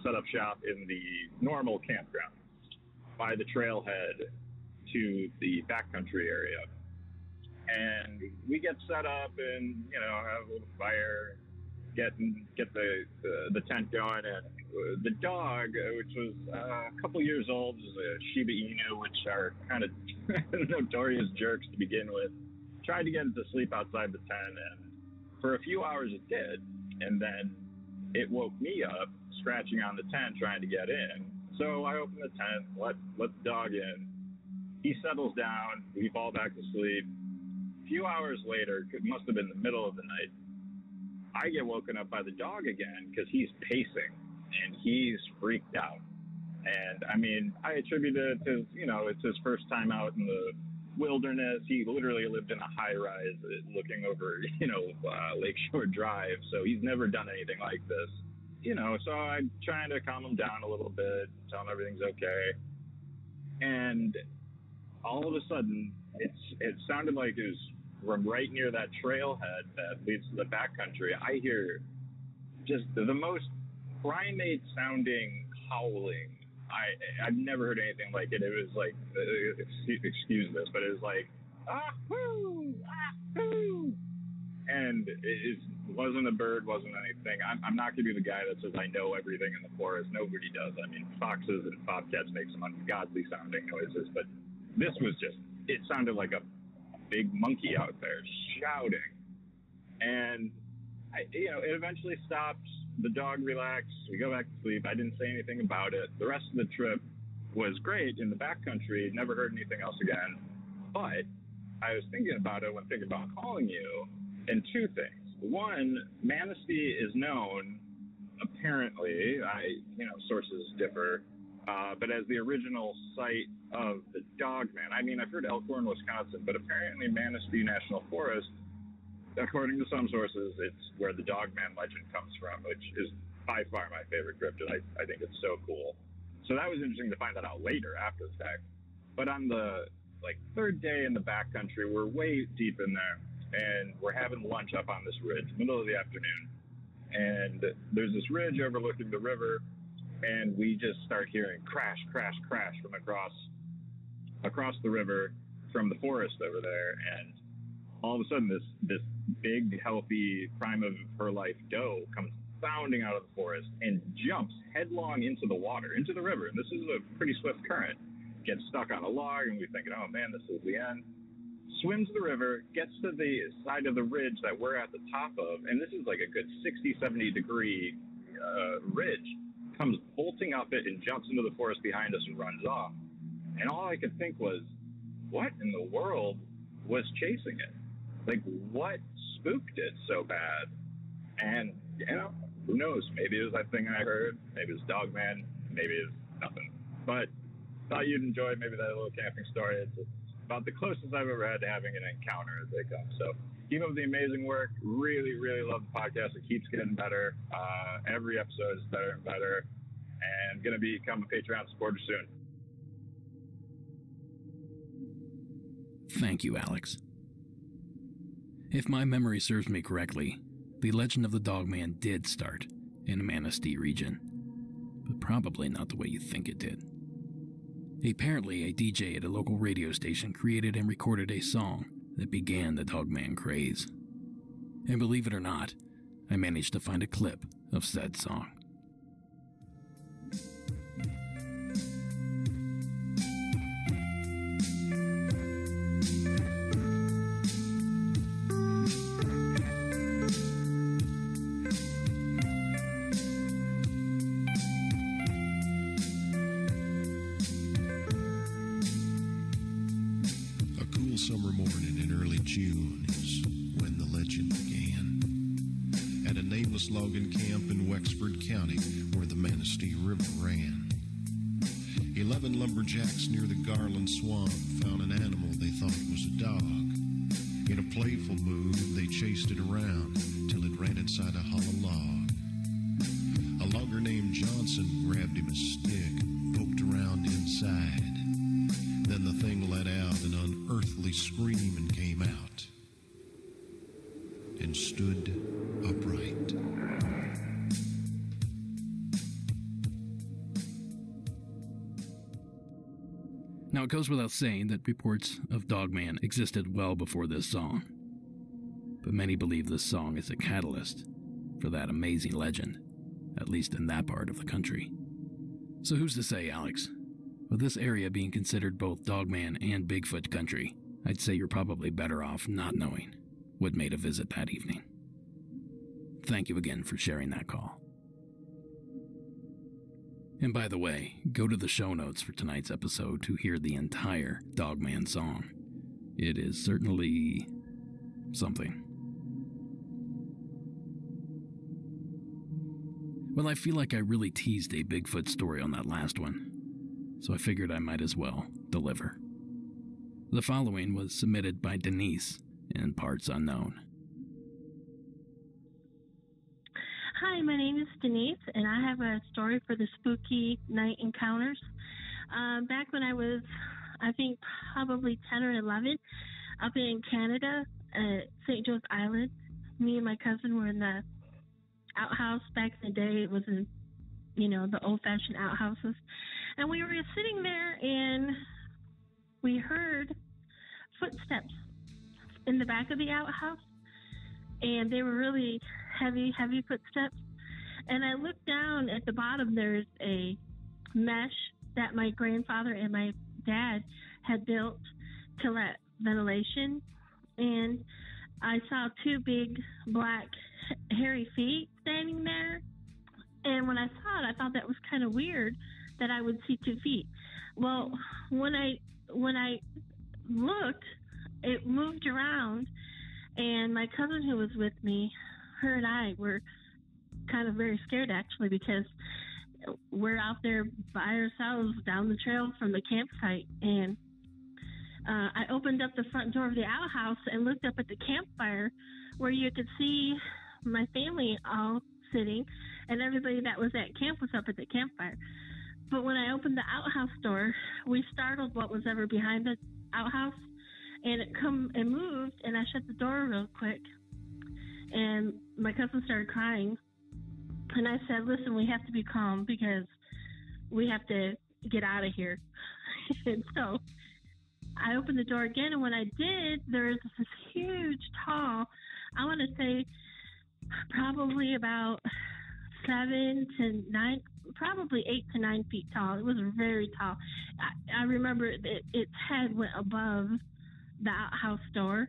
set up shop in the normal campground by the trailhead to the backcountry area. And we get set up and, have a little fire, get the tent going, and the dog, which was a couple years old, was a Shiba Inu, which are kind of notorious jerks to begin with. Tried to get it to sleep outside the tent, and for a few hours it did. And then it woke me up, scratching on the tent, trying to get in. So I open the tent, let the dog in. He settles down. We fall back to sleep. A few hours later, it must have been the middle of the night, I get woken up by the dog again because he's pacing and he's freaked out. And I mean, I attribute it to, it's his first time out in the wilderness. He literally lived in a high rise looking over, Lakeshore Drive. So he's never done anything like this. So I'm trying to calm him down a little bit, tell him everything's okay. And all of a sudden, it sounded like it was from right near that trailhead that leads to the backcountry. I hear just the most primate-sounding howling. I've never heard anything like it. It was like, excuse this, but it was like, ah-hoo, ah-hoo. And it wasn't a bird, wasn't anything. I'm not going to be the guy that says I know everything in the forest. Nobody does. I mean, foxes and bobcats make some ungodly sounding noises, but this was just, it sounded like a big monkey out there shouting. And, it eventually stops. The dog relaxed. We go back to sleep. I didn't say anything about it. The rest of the trip was great in the backcountry. Never heard anything else again. But I was thinking about it when thinking about calling you. And two things. One, Manistee is known, apparently, sources differ, but as the original site of the Dogman. I mean, I've heard Elkhorn, Wisconsin, but apparently Manistee National Forest, according to some sources, it's where the Dogman legend comes from, which is by far my favorite cryptid. I think it's so cool. So that was interesting to find that out later, after the fact. But on the third day in the backcountry, we're way deep in there. And we're having lunch up on this ridge, middle of the afternoon. And there's this ridge overlooking the river, and we just start hearing crash, crash, crash from across the river from the forest over there. And all of a sudden, this big, healthy, prime of her life doe comes bounding out of the forest and jumps headlong into the water, into the river. And this is a pretty swift current. Gets stuck on a log, and we're thinking, oh man, this is the end. Swims the river, gets to the side of the ridge that we're at the top of, and this is like a good 60, 70 degree ridge, comes bolting up it and jumps into the forest behind us and runs off. And all I could think was, what in the world was chasing it? Like, what spooked it so bad? And, who knows? Maybe it was that thing I heard. Maybe it was Dogman. Maybe it was nothing. But thought you'd enjoy maybe that little camping story. It's about the closest I've ever had to having an encounter as they come. So keep up the amazing work. Really, really love the podcast. It keeps getting better. Every episode is better and better. And going to become a Patreon supporter soon. Thank you, Alex. If my memory serves me correctly, the legend of the Dogman did start in the Manistee region, but probably not the way you think it did. Apparently, a DJ at a local radio station created and recorded a song that began the Dogman craze. And believe it or not, I managed to find a clip of said song. Summer morning in early June is when the legend began. At a nameless logging camp in Wexford County where the Manistee River ran. 11 lumberjacks near the Garland Swamp found an animal they thought was a dog. In a playful mood, they chased it around till it ran inside a hollow log. A logger named Johnson grabbed him a stick, poked around inside. Then the thing let out an unearthly scream and came out and stood upright. Now, it goes without saying that reports of Dogman existed well before this song, but many believe this song is a catalyst for that amazing legend. at least in that part of the country. So who's to say, Alex? With this area being considered both Dogman and Bigfoot country, I'd say you're probably better off not knowing what made a visit that evening. Thank you again for sharing that call. And by the way, go to the show notes for tonight's episode to hear the entire Dogman song. It is certainly something. Well, I feel like I really teased a Bigfoot story on that last one, so I figured I might as well deliver. The following was submitted by Denise in parts unknown. Hi, my name is Denise, and I have a story for the spooky night encounters. Back when I was, I think, probably 10 or 11, up in Canada, St. Joe's Island, me and my cousin were in the outhouse. Back in the day, it was in, the old-fashioned outhouses. And we were sitting there, and we heard footsteps in the back of the outhouse. And they were really heavy footsteps. And I looked down at the bottom. There's a mesh that my grandfather and my dad had built to let ventilation. And I saw two big black hairy feet standing there. And when I saw it, I thought that was kind of weird that I would see 2 feet. Well, when I looked, it moved around. And my cousin who was with me, her and I were kind of very scared, actually, because we're out there by ourselves down the trail from the campsite. And I opened up the front door of the outhouse and looked up at the campfire where you could see my family all sitting, and everybody that was at camp was up at the campfire. But when I opened the outhouse door, we startled what was ever behind the outhouse. And it come and moved, and I shut the door real quick. And my cousin started crying. And I said, listen, we have to be calm because we have to get out of here. And so I opened the door again, and when I did, there was this huge, tall, I want to say probably about 7 to 9, probably 8 to 9 feet tall. It was very tall. I remember its head went above the outhouse door,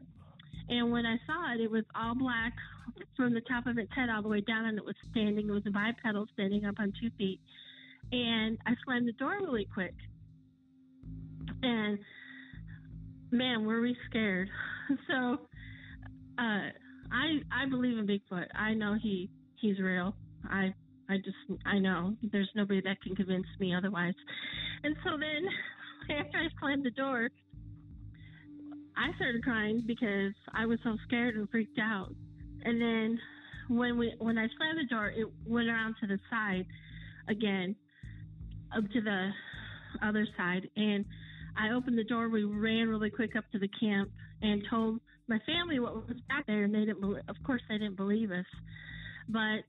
and when I saw it, it was all black from the top of its head all the way down, and it was standing. It was a bipedal standing up on 2 feet, and I slammed the door really quick, and man, were we scared. So I believe in Bigfoot. I know he's real. I know there's nobody that can convince me otherwise. And so then after I slammed the door, I started crying because I was so scared and freaked out. And then when I slammed the door, it went around to the side again, up to the other side. And I opened the door. We ran really quick up to the camp and told my family what was back there. And of course, they didn't believe us. But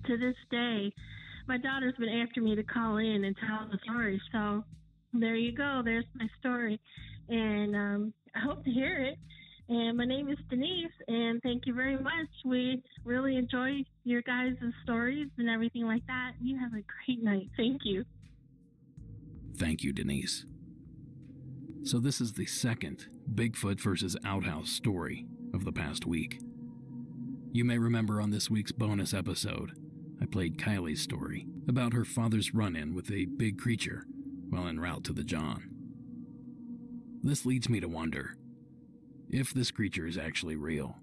to this day, my daughter's been after me to call in and tell the story. So there you go. There's my story. And I hope to hear it. And my name is Denise, and thank you very much. We really enjoy your guys' stories and everything like that. You have a great night. Thank you. Thank you, Denise. So this is the second Bigfoot versus outhouse story of the past week. You may remember on this week's bonus episode, I played Kylie's story about her father's run-in with a big creature while en route to the John. This leads me to wonder, if this creature is actually real,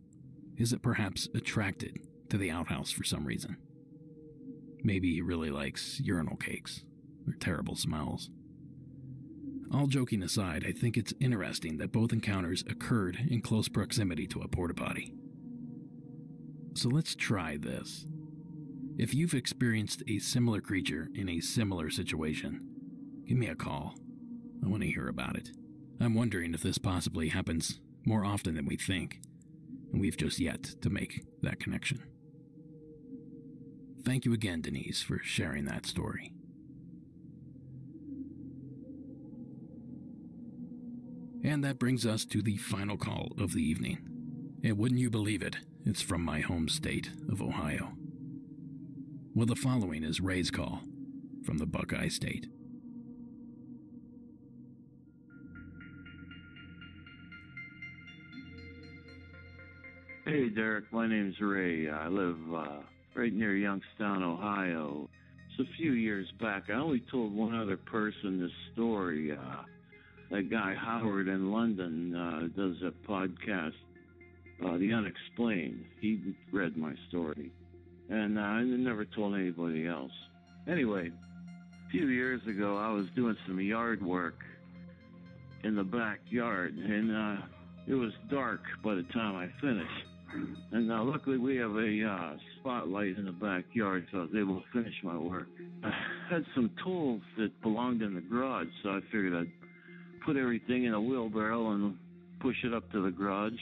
is it perhaps attracted to the outhouse for some reason? Maybe he really likes urinal cakes or terrible smells. All joking aside, I think it's interesting that both encounters occurred in close proximity to a porta potty. So let's try this. If you've experienced a similar creature in a similar situation, give me a call. I want to hear about it. I'm wondering if this possibly happens more often than we think, and we've just yet to make that connection. Thank you again, Denise, for sharing that story. And that brings us to the final call of the evening. And wouldn't you believe it, it's from my home state of Ohio. Well, the following is Ray's call from the Buckeye State. Hey, Derek. My name's Ray. I live right near Youngstown, Ohio. It's a few years back. I only told one other person this story. That guy Howard in London does a podcast, The Unexplained. He read my story. And I never told anybody else. Anyway, a few years ago, I was doing some yard work in the backyard, and it was dark by the time I finished. And luckily, we have a spotlight in the backyard, so I was able to finish my work. I had some tools that belonged in the garage, so I figured I'd put everything in a wheelbarrow and push it up to the garage,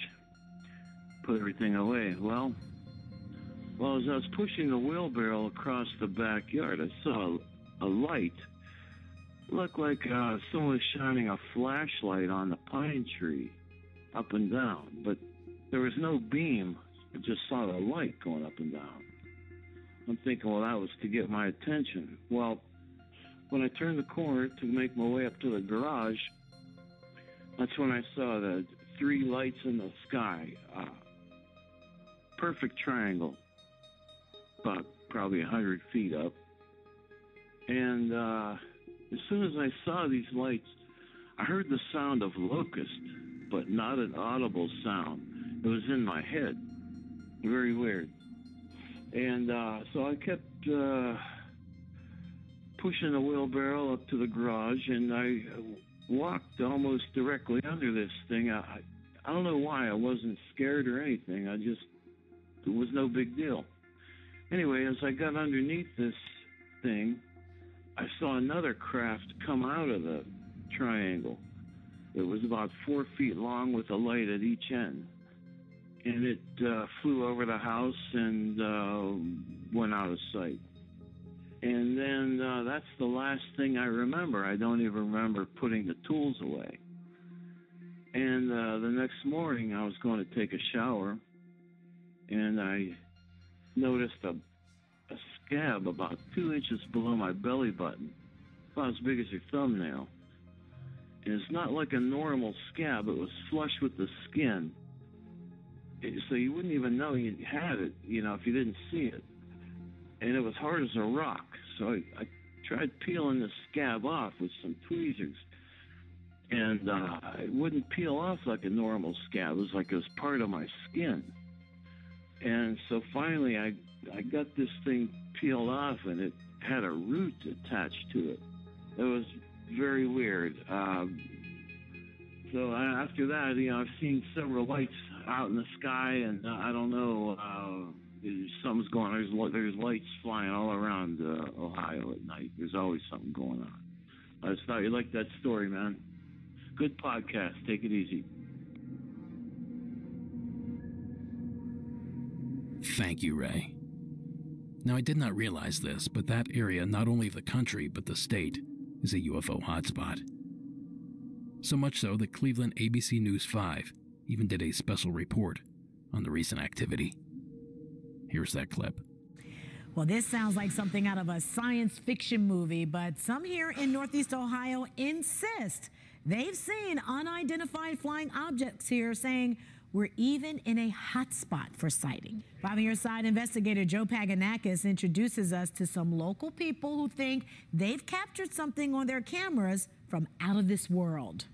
put everything away. Well, as I was pushing the wheelbarrow across the backyard, I saw a light. It looked like someone was shining a flashlight on the pine tree up and down, but there was no beam. I just saw the light going up and down. I'm thinking, well, that was to get my attention. Well, when I turned the corner to make my way up to the garage, that's when I saw the three lights in the sky. Perfect triangle, about probably 100 feet up. And as soon as I saw these lights, I heard the sound of locust, but not an audible sound. It was in my head. Very weird. And so I kept pushing the wheelbarrow up to the garage, and I walked almost directly under this thing. I don't know why. I wasn't scared or anything. It was no big deal. Anyway, as I got underneath this thing, I saw another craft come out of the triangle. It was about 4 feet long with a light at each end. And it flew over the house and went out of sight. And then that's the last thing I remember. I don't even remember putting the tools away. And the next morning, I was going to take a shower, and I noticed a scab about 2 inches below my belly button, about as big as your thumbnail. And it's not like a normal scab. It was flush with the skin. So you wouldn't even know you had it, if you didn't see it. And it was hard as a rock. So I tried peeling the scab off with some tweezers. And it wouldn't peel off like a normal scab. It was like it was part of my skin. And so finally I got this thing peeled off, and it had a root attached to it. It was very weird. So after that, I've seen several lights out in the sky, and I don't know, something's going on. There's lights flying all around Ohio at night. There's always something going on. I just thought you liked that story, man. Good podcast. Take it easy. Thank you, Ray. Now, I did not realize this, but that area, not only the country, but the state, is a UFO hotspot. So much so that Cleveland ABC News 5 even did a special report on the recent activity. Here's that clip. Well, this sounds like something out of a science fiction movie, but some here in Northeast Ohio insist they've seen unidentified flying objects here, saying we're even in a hotspot for sighting. 5 on Your Side investigator Joe Paganakis introduces us to some local people who think they've captured something on their cameras from out of this world.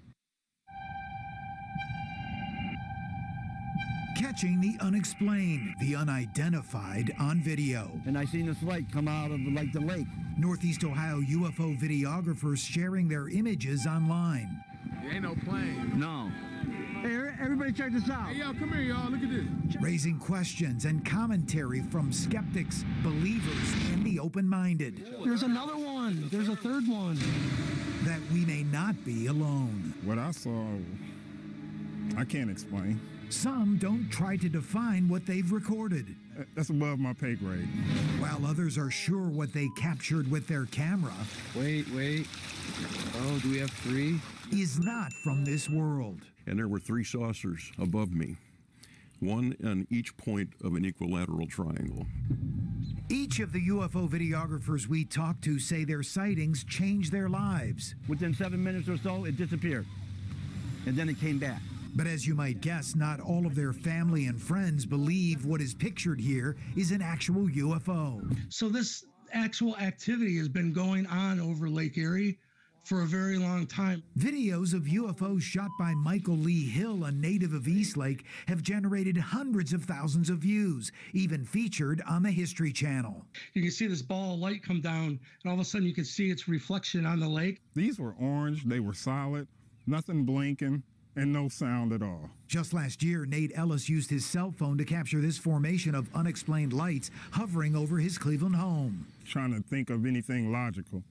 Catching the unexplained, the unidentified on video. And I seen this light come out of the lake. Northeast Ohio UFO videographers sharing their images online. There ain't no plane. No. Hey, everybody check this out. Hey, yo, come here, y'all. Look at this. Raising questions and commentary from skeptics, believers, and the open-minded. There's another one. There's a third one. That we may not be alone. What I saw, I can't explain. Some don't try to define what they've recorded. That's above my pay grade. While others are sure what they captured with their camera. Wait. Oh, do we have 3? Is not from this world. And there were 3 saucers above me, one on each point of an equilateral triangle. Each of the UFO videographers we talked to say their sightings changed their lives. Within 7 minutes or so, it disappeared. And then it came back. But as you might guess, not all of their family and friends believe what is pictured here is an actual UFO. So this actual activity has been going on over Lake Erie for a very long time. Videos of UFOs shot by Michael Lee Hill, a native of Eastlake, have generated hundreds of thousands of views, even featured on the History Channel. You can see this ball of light come down, and all of a sudden you can see its reflection on the lake. These were orange, they were solid, nothing blinking, and no sound at all. Just last year, Nate Ellis used his cell phone to capture this formation of unexplained lights hovering over his Cleveland home. Trying to think of anything logical.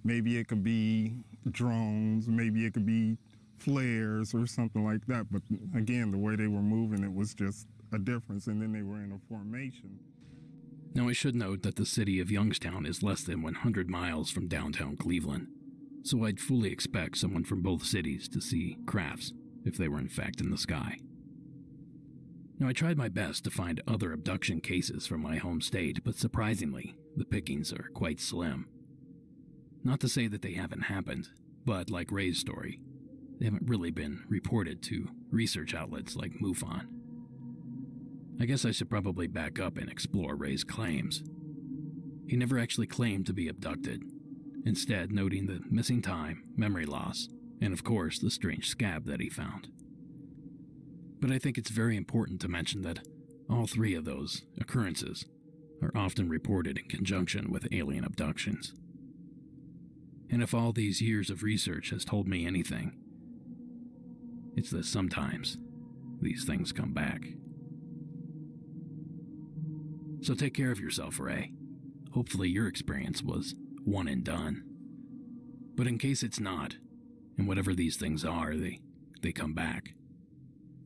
Maybe it could be drones, maybe it could be flares or something like that. But again, the way they were moving, it was just a difference, and then they were in a formation. Now, I should note that the city of Youngstown is less than 100 miles from downtown Cleveland, so I'd fully expect someone from both cities to see crafts if they were in fact in the sky. Now, I tried my best to find other abduction cases from my home state, but surprisingly, the pickings are quite slim. Not to say that they haven't happened, but like Ray's story, they haven't really been reported to research outlets like MUFON. I guess I should probably back up and explore Ray's claims. He never actually claimed to be abducted, instead noting the missing time, memory loss, and of course the strange scab that he found. But I think it's very important to mention that all three of those occurrences are often reported in conjunction with alien abductions. And if all these years of research has told me anything, it's that sometimes these things come back. So take care of yourself, Ray. Hopefully your experience was one and done. But in case it's not, and whatever these things are, they come back,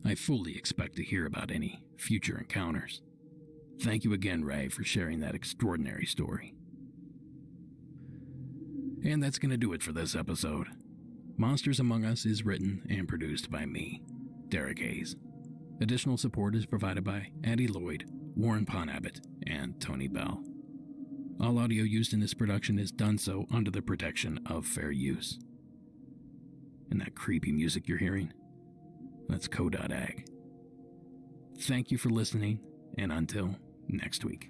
I fully expect to hear about any future encounters. Thank you again, Ray, for sharing that extraordinary story. And that's going to do it for this episode. Monsters Among Us is written and produced by me, Derek Hayes. Additional support is provided by Addie Lloyd, Warren Ponabbott, and Tony Bell. All audio used in this production is done so under the protection of fair use. And that creepy music you're hearing? That's Co.Ag. Thank you for listening, and until next week.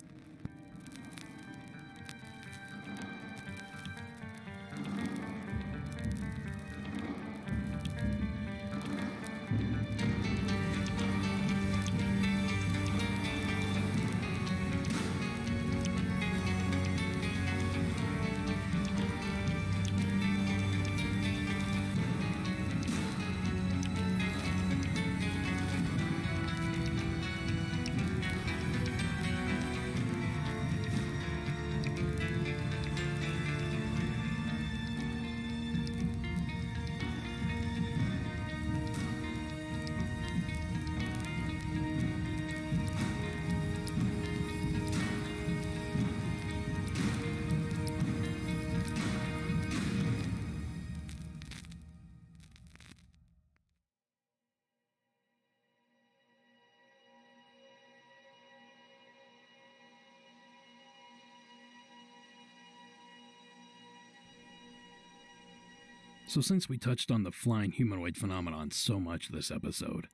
So since we touched on the flying humanoid phenomenon so much this episode,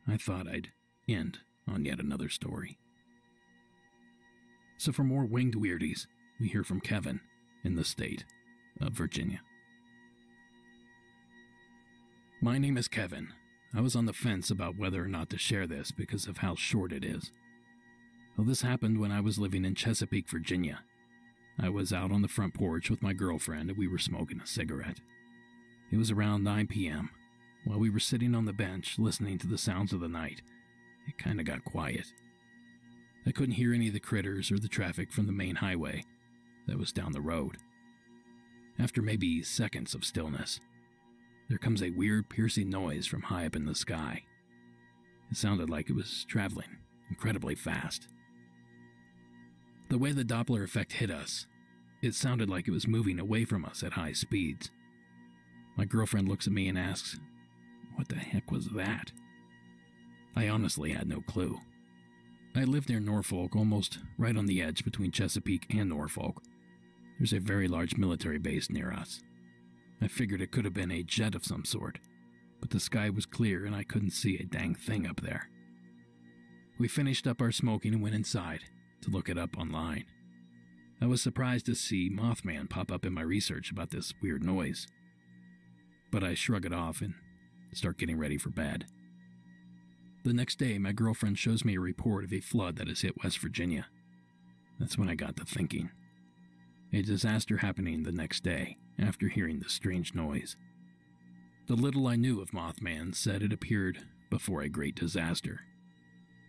I thought I'd end on yet another story. So for more winged weirdies, we hear from Kevin in the state of Virginia. My name is Kevin. I was on the fence about whether or not to share this because of how short it is. Well, this happened when I was living in Chesapeake, Virginia. I was out on the front porch with my girlfriend and we were smoking a cigarette. It was around 9 p.m. While we were sitting on the bench listening to the sounds of the night, it kind of got quiet. I couldn't hear any of the critters or the traffic from the main highway that was down the road. After maybe seconds of stillness, there comes a weird piercing noise from high up in the sky. It sounded like it was traveling incredibly fast. The way the Doppler effect hit us, it sounded like it was moving away from us at high speeds. My girlfriend looks at me and asks, "What the heck was that?" I honestly had no clue. I live near Norfolk, almost right on the edge between Chesapeake and Norfolk. There's a very large military base near us. I figured it could have been a jet of some sort, but the sky was clear and I couldn't see a dang thing up there. We finished up our smoking and went inside to look it up online. I was surprised to see Mothman pop up in my research about this weird noise, but I shrug it off and start getting ready for bed. The next day, my girlfriend shows me a report of a flood that has hit West Virginia. That's when I got to thinking. A disaster happening the next day after hearing the strange noise. The little I knew of Mothman said it appeared before a great disaster.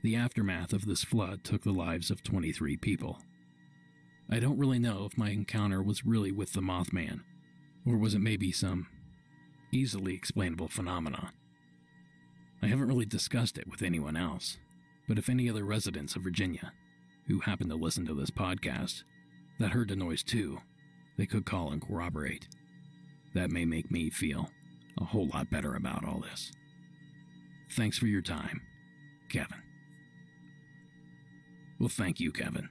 The aftermath of this flood took the lives of 23 people. I don't really know if my encounter was really with the Mothman, or was it maybe some easily explainable phenomenon. I haven't really discussed it with anyone else, but if any other residents of Virginia who happen to listen to this podcast that heard the noise too, they could call and corroborate. That may make me feel a whole lot better about all this. Thanks for your time, Kevin. Well, thank you, Kevin.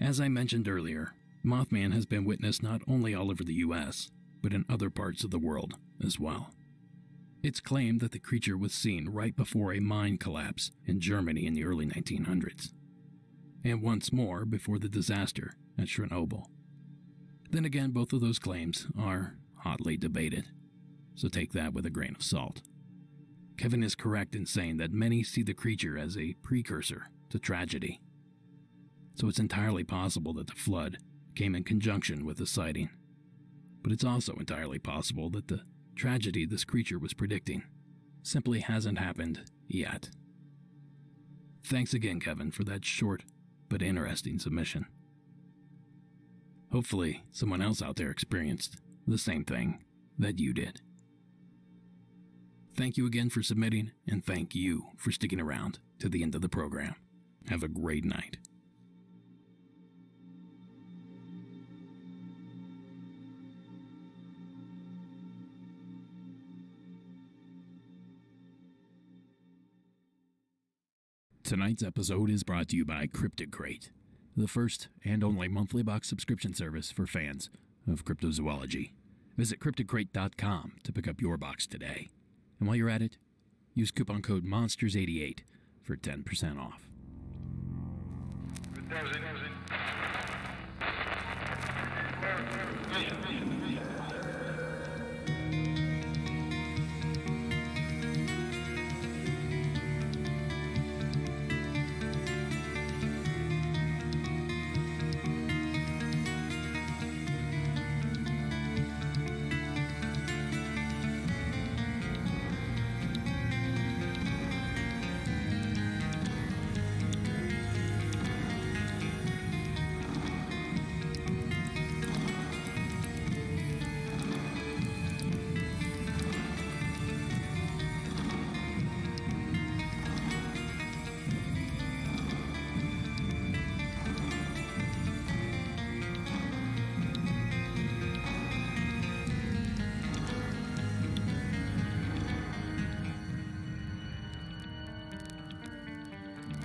As I mentioned earlier, Mothman has been witnessed not only all over the U.S., but in other parts of the world as well. It's claimed that the creature was seen right before a mine collapse in Germany in the early 1900s, and once more before the disaster at Chernobyl. Then again, both of those claims are hotly debated, so take that with a grain of salt. Kevin is correct in saying that many see the creature as a precursor to tragedy, so it's entirely possible that the flood came in conjunction with the sighting. But it's also entirely possible that the tragedy this creature was predicting simply hasn't happened yet. Thanks again, Kevin, for that short but interesting submission. Hopefully, someone else out there experienced the same thing that you did. Thank you again for submitting, and thank you for sticking around to the end of the program. Have a great night. Tonight's episode is brought to you by Cryptid Crate, the first and only monthly box subscription service for fans of cryptozoology. Visit cryptidcrate.com to pick up your box today. And while you're at it, use coupon code MONSTERS88 for 10% off.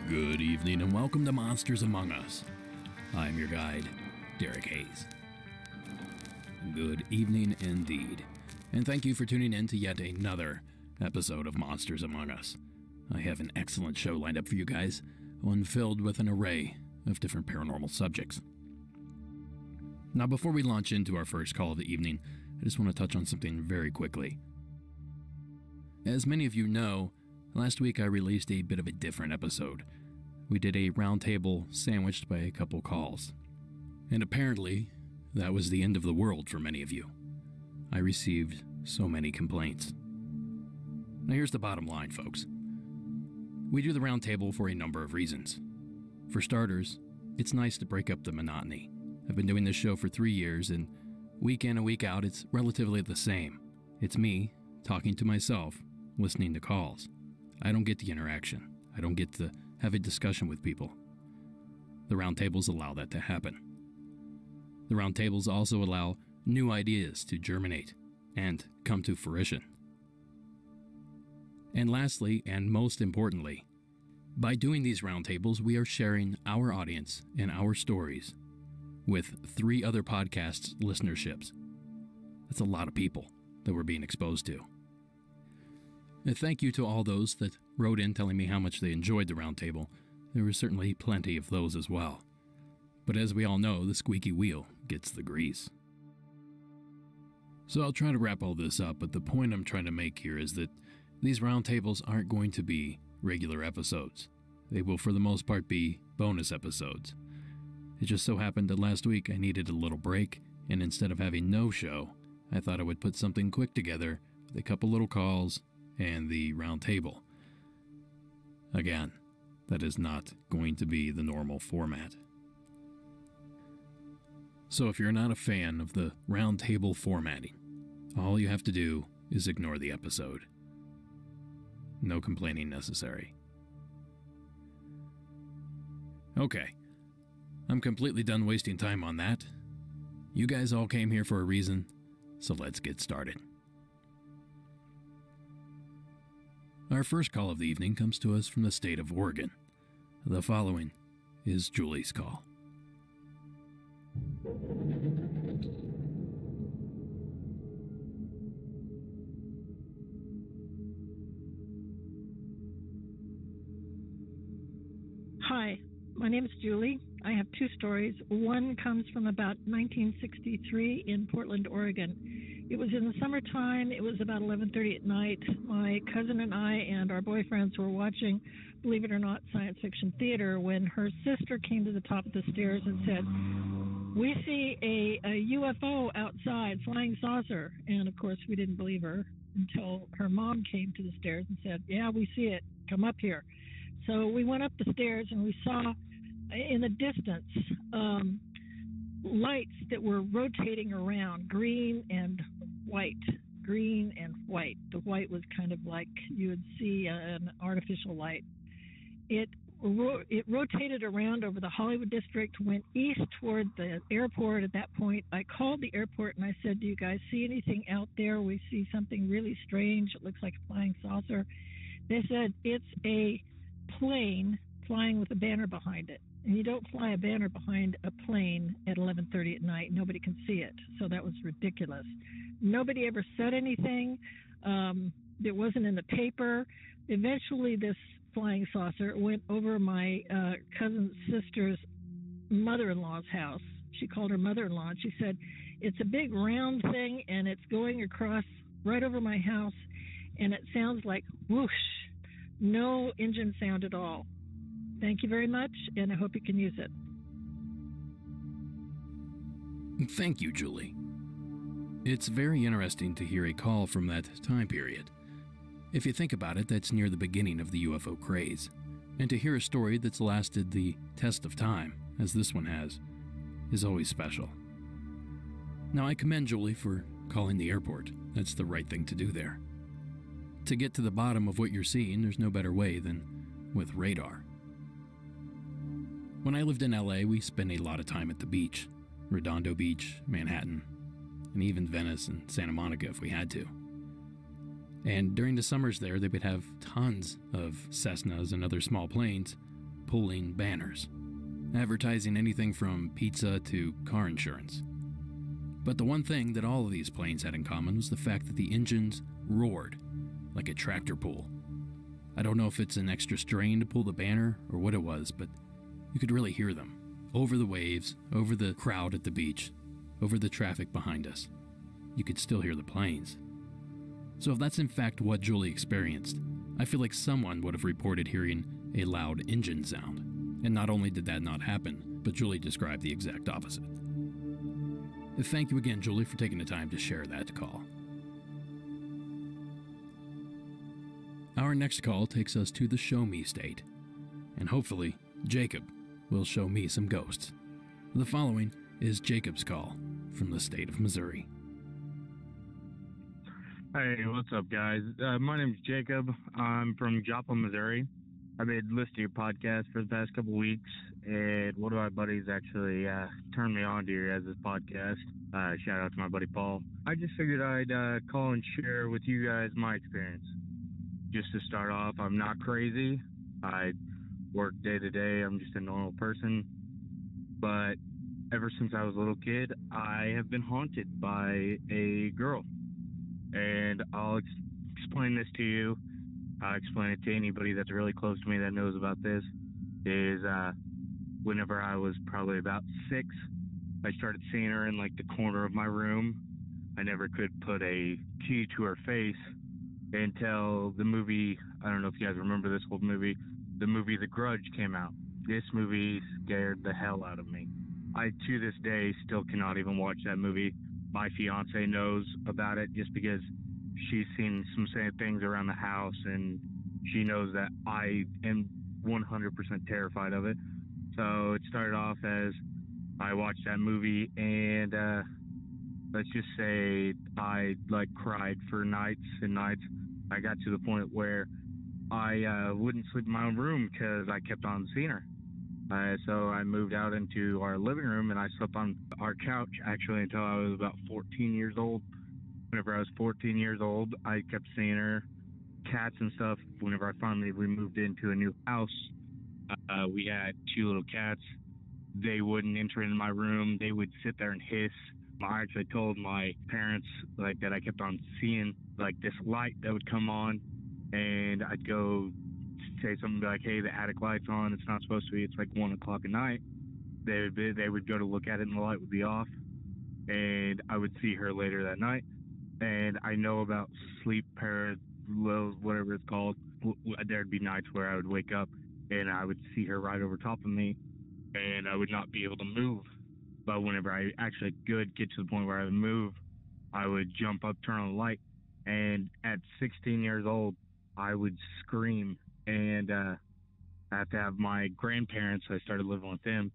Good evening and welcome to Monsters Among Us. I'm your guide, Derek Hayes. Good evening indeed, and thank you for tuning in to yet another episode of Monsters Among Us. I have an excellent show lined up for you guys, one filled with an array of different paranormal subjects. Now, before we launch into our first call of the evening, I just want to touch on something very quickly. As many of you know, last week I released a bit of a different episode. We did a roundtable sandwiched by a couple calls. And apparently, that was the end of the world for many of you. I received so many complaints. Now here's the bottom line, folks. We do the roundtable for a number of reasons. For starters, it's nice to break up the monotony. I've been doing this show for 3 years, and week in and week out, it's relatively the same. It's me talking to myself, listening to calls. I don't get the interaction. I don't get to have a discussion with people. The roundtables allow that to happen. The roundtables also allow new ideas to germinate and come to fruition. And lastly, and most importantly, By doing these roundtables, we are sharing our audience and our stories with 3 other podcasts' listenerships. That's a lot of people that we're being exposed to. And thank you to all those that wrote in telling me how much they enjoyed the roundtable. There were certainly plenty of those as well. But as we all know, the squeaky wheel gets the grease. So I'll try to wrap all this up, but the point I'm trying to make here is that these roundtables aren't going to be regular episodes. They will for the most part be bonus episodes. It just so happened that last week I needed a little break, and instead of having no show, I thought I would put something quick together with a couple little calls and the roundtable. Again, that is not going to be the normal format. So if you're not a fan of the roundtable formatting, all you have to do is ignore the episode. No complaining necessary. Okay, I'm completely done wasting time on that. You guys all came here for a reason, so let's get started. Our first call of the evening comes to us from the state of Oregon. The following is Julie's call. Hi, my name is Julie. I have 2 stories. One comes from about 1963 in Portland, Oregon. It was in the summertime. It was about 11:30 at night. My cousin and I and our boyfriends were watching, believe it or not, science fiction theater when her sister came to the top of the stairs and said, "We see a UFO outside, flying saucer." And of course, we didn't believe her until her mom came to the stairs and said, "Yeah, we see it. Come up here." So we went up the stairs and we saw in the distance lights that were rotating around, green and white. The white was kind of like you would see an artificial light. It rotated around over the Hollywood district, went east toward the airport. At that point, I called the airport and I said, "Do you guys see anything out there? We see something really strange. It looks like a flying saucer." They said, "It's a plane flying with a banner behind it." And you don't fly a banner behind a plane at 11:30 at night. Nobody can see it. So that was ridiculous. Nobody ever said anything. It wasn't in the paper. Eventually, this flying saucer went over my cousin's sister's mother-in-law's house. She called her mother-in-law and she said, "It's a big round thing and it's going across right over my house and it sounds like whoosh. No engine sound at all." Thank you very much, and I hope you can use it. Thank you, Julie. It's very interesting to hear a call from that time period. If you think about it, that's near the beginning of the UFO craze. And to hear a story that's lasted the test of time, as this one has, is always special. Now, I commend Julie for calling the airport. That's the right thing to do there. To get to the bottom of what you're seeing, there's no better way than with radar. When I lived in LA, we spent a lot of time at the beach. Redondo Beach, Manhattan, and even Venice and Santa Monica if we had to. And during the summers there, they would have tons of Cessnas and other small planes pulling banners, advertising anything from pizza to car insurance. But the one thing that all of these planes had in common was the fact that the engines roared like a tractor pull. I don't know if it's an extra strain to pull the banner or what it was, but you could really hear them over the waves, over the crowd at the beach, over the traffic behind us. You could still hear the planes. So if that's in fact what Julie experienced, I feel like someone would have reported hearing a loud engine sound. And not only did that not happen, but Julie described the exact opposite. Thank you again, Julie, for taking the time to share that call. Our next call takes us to the Show Me state, and hopefully, Jacob will show me some ghosts. The following is Jacob's call from the state of Missouri. Hey, what's up, guys? My name's Jacob. I'm from Joplin, Missouri. I've been listening to your podcast for the past couple weeks, and one of my buddies actually turned me on to your guys' podcast. Shout out to my buddy Paul. I just figured I'd call and share with you guys my experience. Just to start off, I'm not crazy. I work day to day. I'm just a normal person. But ever since I was a little kid, I have been haunted by a girl. And I'll explain this to you. I'll explain it to anybody that's really close to me that knows about this. Is whenever I was probably about 6, I started seeing her in like the corner of my room. I never could put a key to her face until the movie, I don't know if you guys remember this old movie, the movie The Grudge came out. This movie scared the hell out of me. I, to this day, still cannot even watch that movie. My fiance knows about it just because she's seen some things around the house, and she knows that I am 100% terrified of it. So it started off as I watched that movie, and let's just say I cried for nights and nights. I got to the point where I wouldn't sleep in my own room because I kept on seeing her. So I moved out into our living room, and I slept on our couch actually until I was about 14 years old. Whenever I was 14 years old, I kept seeing her, cats and stuff. Whenever we moved into a new house, we had 2 little cats. They wouldn't enter into my room. They would sit there and hiss. I actually told my parents that I kept on seeing this light that would come on, and I'd go say something like, "Hey, the attic light's on. It's not supposed to be. It's 1 o'clock at night." They would go to look at it, and the light would be off, and I would see her later that night. And I know about sleep paralysis, whatever it's called. There'd be nights where I would wake up and I would see her right over top of me, and I would not be able to move. But whenever I actually could get to the point where I would move, I would jump up, turn on the light, and at 16 years old, I would scream. And I had to have my grandparents, I started living with them,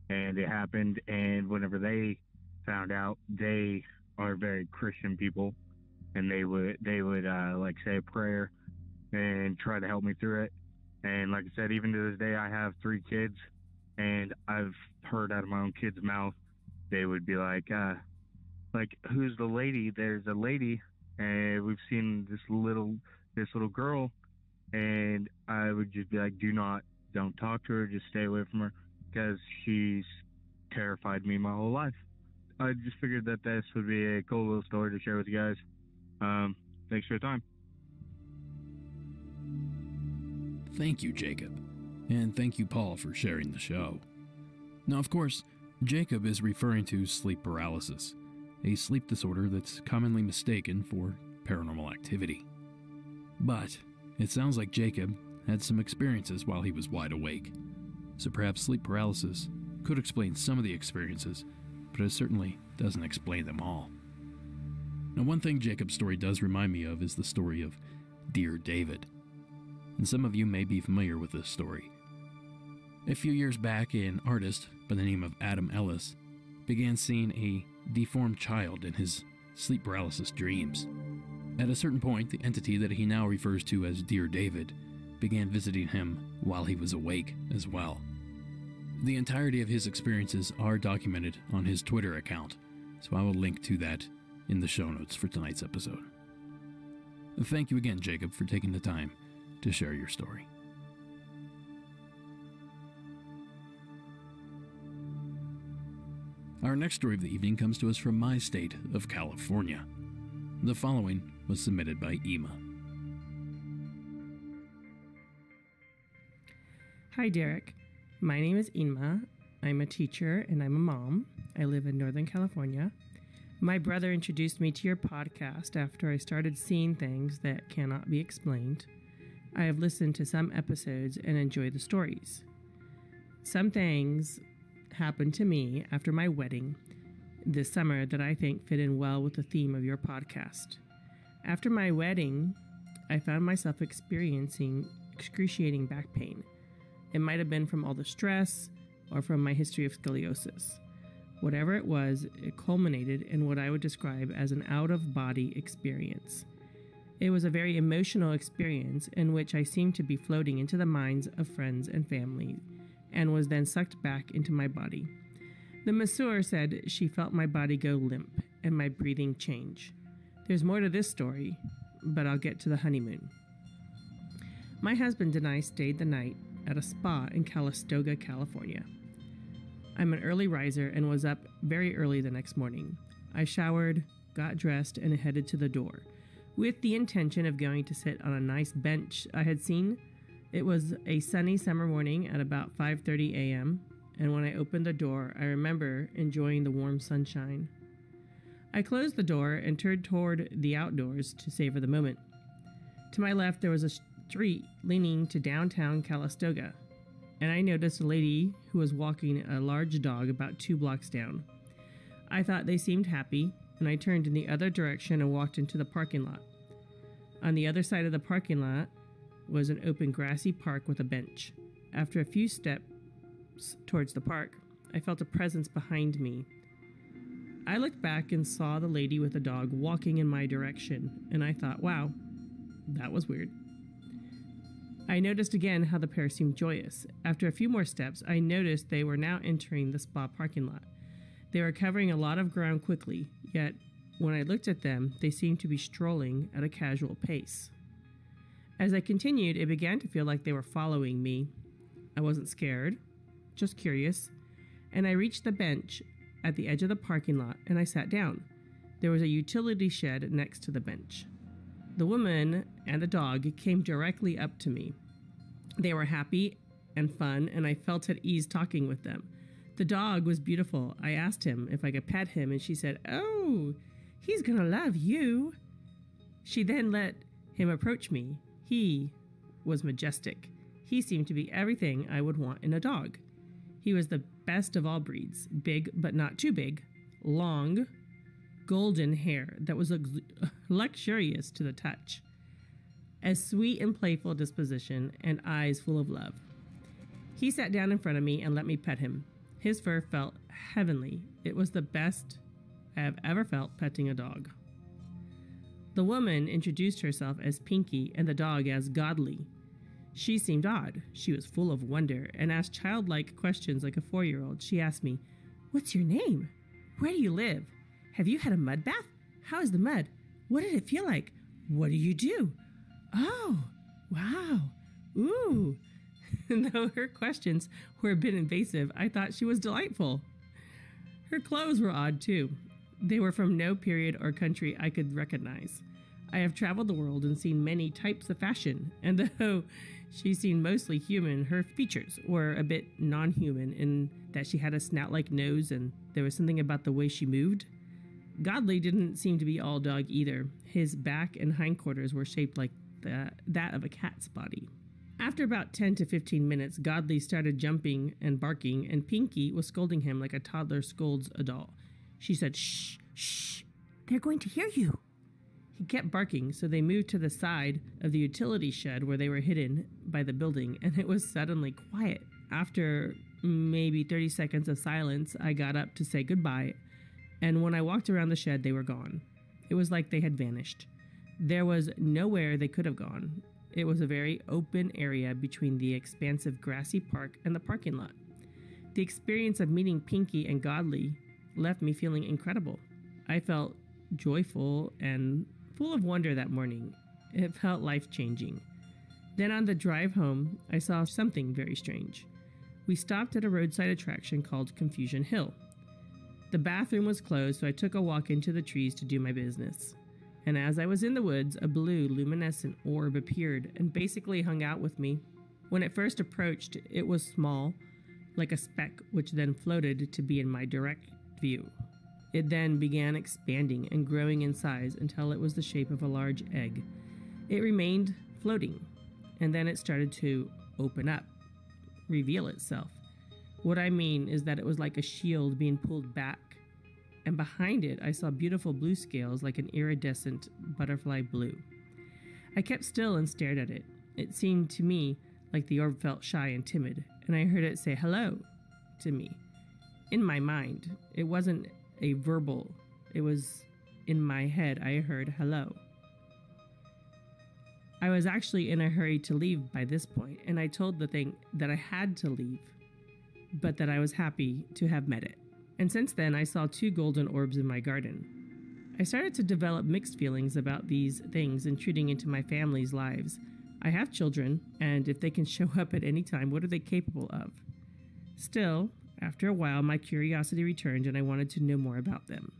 and it happened. And whenever they found out, they are very Christian people, and they would say a prayer and try to help me through it. And like I said, even to this day, I have 3 kids, and I've heard out of my own kids' mouth, they would be like, "Who's the lady? There's a lady, and we've seen this little girl." And I would just be like, don't talk to her, just stay away from her, because she's terrified me my whole life. I just figured that this would be a cool little story to share with you guys. Thanks for your time. Thank you, Jacob. And thank you, Paul, for sharing the show. Now, of course, Jacob is referring to sleep paralysis, a sleep disorder that's commonly mistaken for paranormal activity. But it sounds like Jacob had some experiences while he was wide awake. So perhaps sleep paralysis could explain some of the experiences, but it certainly doesn't explain them all. Now, one thing Jacob's story does remind me of is the story of Dear David. And some of you may be familiar with this story. A few years back, an artist by the name of Adam Ellis began seeing a deformed child in his sleep paralysis dreams. At a certain point, the entity that he now refers to as Dear David began visiting him while he was awake as well. The entirety of his experiences are documented on his Twitter account, so I will link to that in the show notes for tonight's episode. Thank you again, Jacob, for taking the time to share your story. Our next story of the evening comes to us from my state of California. The following was submitted by Ema. Hi, Derek. My name is Ema. I'm a teacher and I'm a mom. I live in Northern California. My brother introduced me to your podcast after I started seeing things that cannot be explained. I have listened to some episodes and enjoy the stories. Some things happened to me after my wedding this summer that I think fit in well with the theme of your podcast. After my wedding, I found myself experiencing excruciating back pain. It might have been from all the stress or from my history of scoliosis. Whatever it was, it culminated in what I would describe as an out-of-body experience. It was a very emotional experience in which I seemed to be floating into the minds of friends and family and was then sucked back into my body. The masseur said she felt my body go limp and my breathing change. There's more to this story, but I'll get to the honeymoon. My husband and I stayed the night at a spa in Calistoga, California. I'm an early riser and was up very early the next morning. I showered, got dressed, and headed to the door, with the intention of going to sit on a nice bench I had seen. It was a sunny summer morning at about 5:30 a.m., and when I opened the door, I remember enjoying the warm sunshine. I closed the door and turned toward the outdoors to savor the moment. To my left, there was a street leading to downtown Calistoga, and I noticed a lady who was walking a large dog about 2 blocks down. I thought they seemed happy, and I turned in the other direction and walked into the parking lot. On the other side of the parking lot was an open grassy park with a bench. After a few steps towards the park, I felt a presence behind me. I looked back and saw the lady with the dog walking in my direction, and I thought, wow, that was weird. I noticed again how the pair seemed joyous. After a few more steps, I noticed they were now entering the spa parking lot. They were covering a lot of ground quickly, yet when I looked at them, they seemed to be strolling at a casual pace. As I continued, it began to feel like they were following me. I wasn't scared, just curious, and I reached the bench at the edge of the parking lot and I sat down. There was a utility shed next to the bench. The woman and the dog came directly up to me. They were happy and fun, and I felt at ease talking with them. The dog was beautiful. I asked him if I could pet him, and she said, "Oh, he's gonna love you." She then let him approach me. He was majestic. He seemed to be everything I would want in a dog. He was the best of all breeds, big but not too big, long, golden hair that was luxurious to the touch, a sweet and playful disposition, and eyes full of love. He sat down in front of me and let me pet him. His fur felt heavenly. It was the best I have ever felt petting a dog. The woman introduced herself as Pinky and the dog as Godly. She seemed odd. She was full of wonder and asked childlike questions like a 4-year-old. She asked me, "What's your name? Where do you live? Have you had a mud bath? How is the mud? What did it feel like? What do you do? Oh, wow. Ooh." And though her questions were a bit invasive, I thought she was delightful. Her clothes were odd too. They were from no period or country I could recognize. I have traveled the world and seen many types of fashion, and though she seemed mostly human, her features were a bit non-human in that she had a snout-like nose and there was something about the way she moved. Godly didn't seem to be all dog either. His back and hindquarters were shaped like that of a cat's body. After about 10 to 15 minutes, Godly started jumping and barking, and Pinky was scolding him like a toddler scolds a doll. She said, "Shh, shh, they're going to hear you." He kept barking, so they moved to the side of the utility shed where they were hidden by the building, and it was suddenly quiet. After maybe 30 seconds of silence, I got up to say goodbye, and when I walked around the shed, they were gone. It was like they had vanished. There was nowhere they could have gone. It was a very open area between the expansive grassy park and the parking lot. The experience of meeting Pinky and Godly left me feeling incredible. I felt joyful and full of wonder that morning. It felt life-changing. Then on the drive home, I saw something very strange. We stopped at a roadside attraction called Confusion Hill. The bathroom was closed, so I took a walk into the trees to do my business. And as I was in the woods, a blue luminescent orb appeared and basically hung out with me. When it first approached, it was small, like a speck, which then floated to be in my direct view. It then began expanding and growing in size until it was the shape of a large egg. It remained floating, and then it started to open up, reveal itself. What I mean is that it was like a shield being pulled back, and behind it I saw beautiful blue scales like an iridescent butterfly blue. I kept still and stared at it. It seemed to me like the orb felt shy and timid, and I heard it say hello to me. In my mind, it wasn't a verbal, it was in my head. I heard hello. I was actually in a hurry to leave by this point, and I told the thing that I had to leave, but that I was happy to have met it. And since then, I saw 2 golden orbs in my garden. I started to develop mixed feelings about these things intruding into my family's lives. I have children, and if they can show up at any time, what are they capable of? Still, after a while, my curiosity returned and I wanted to know more about them.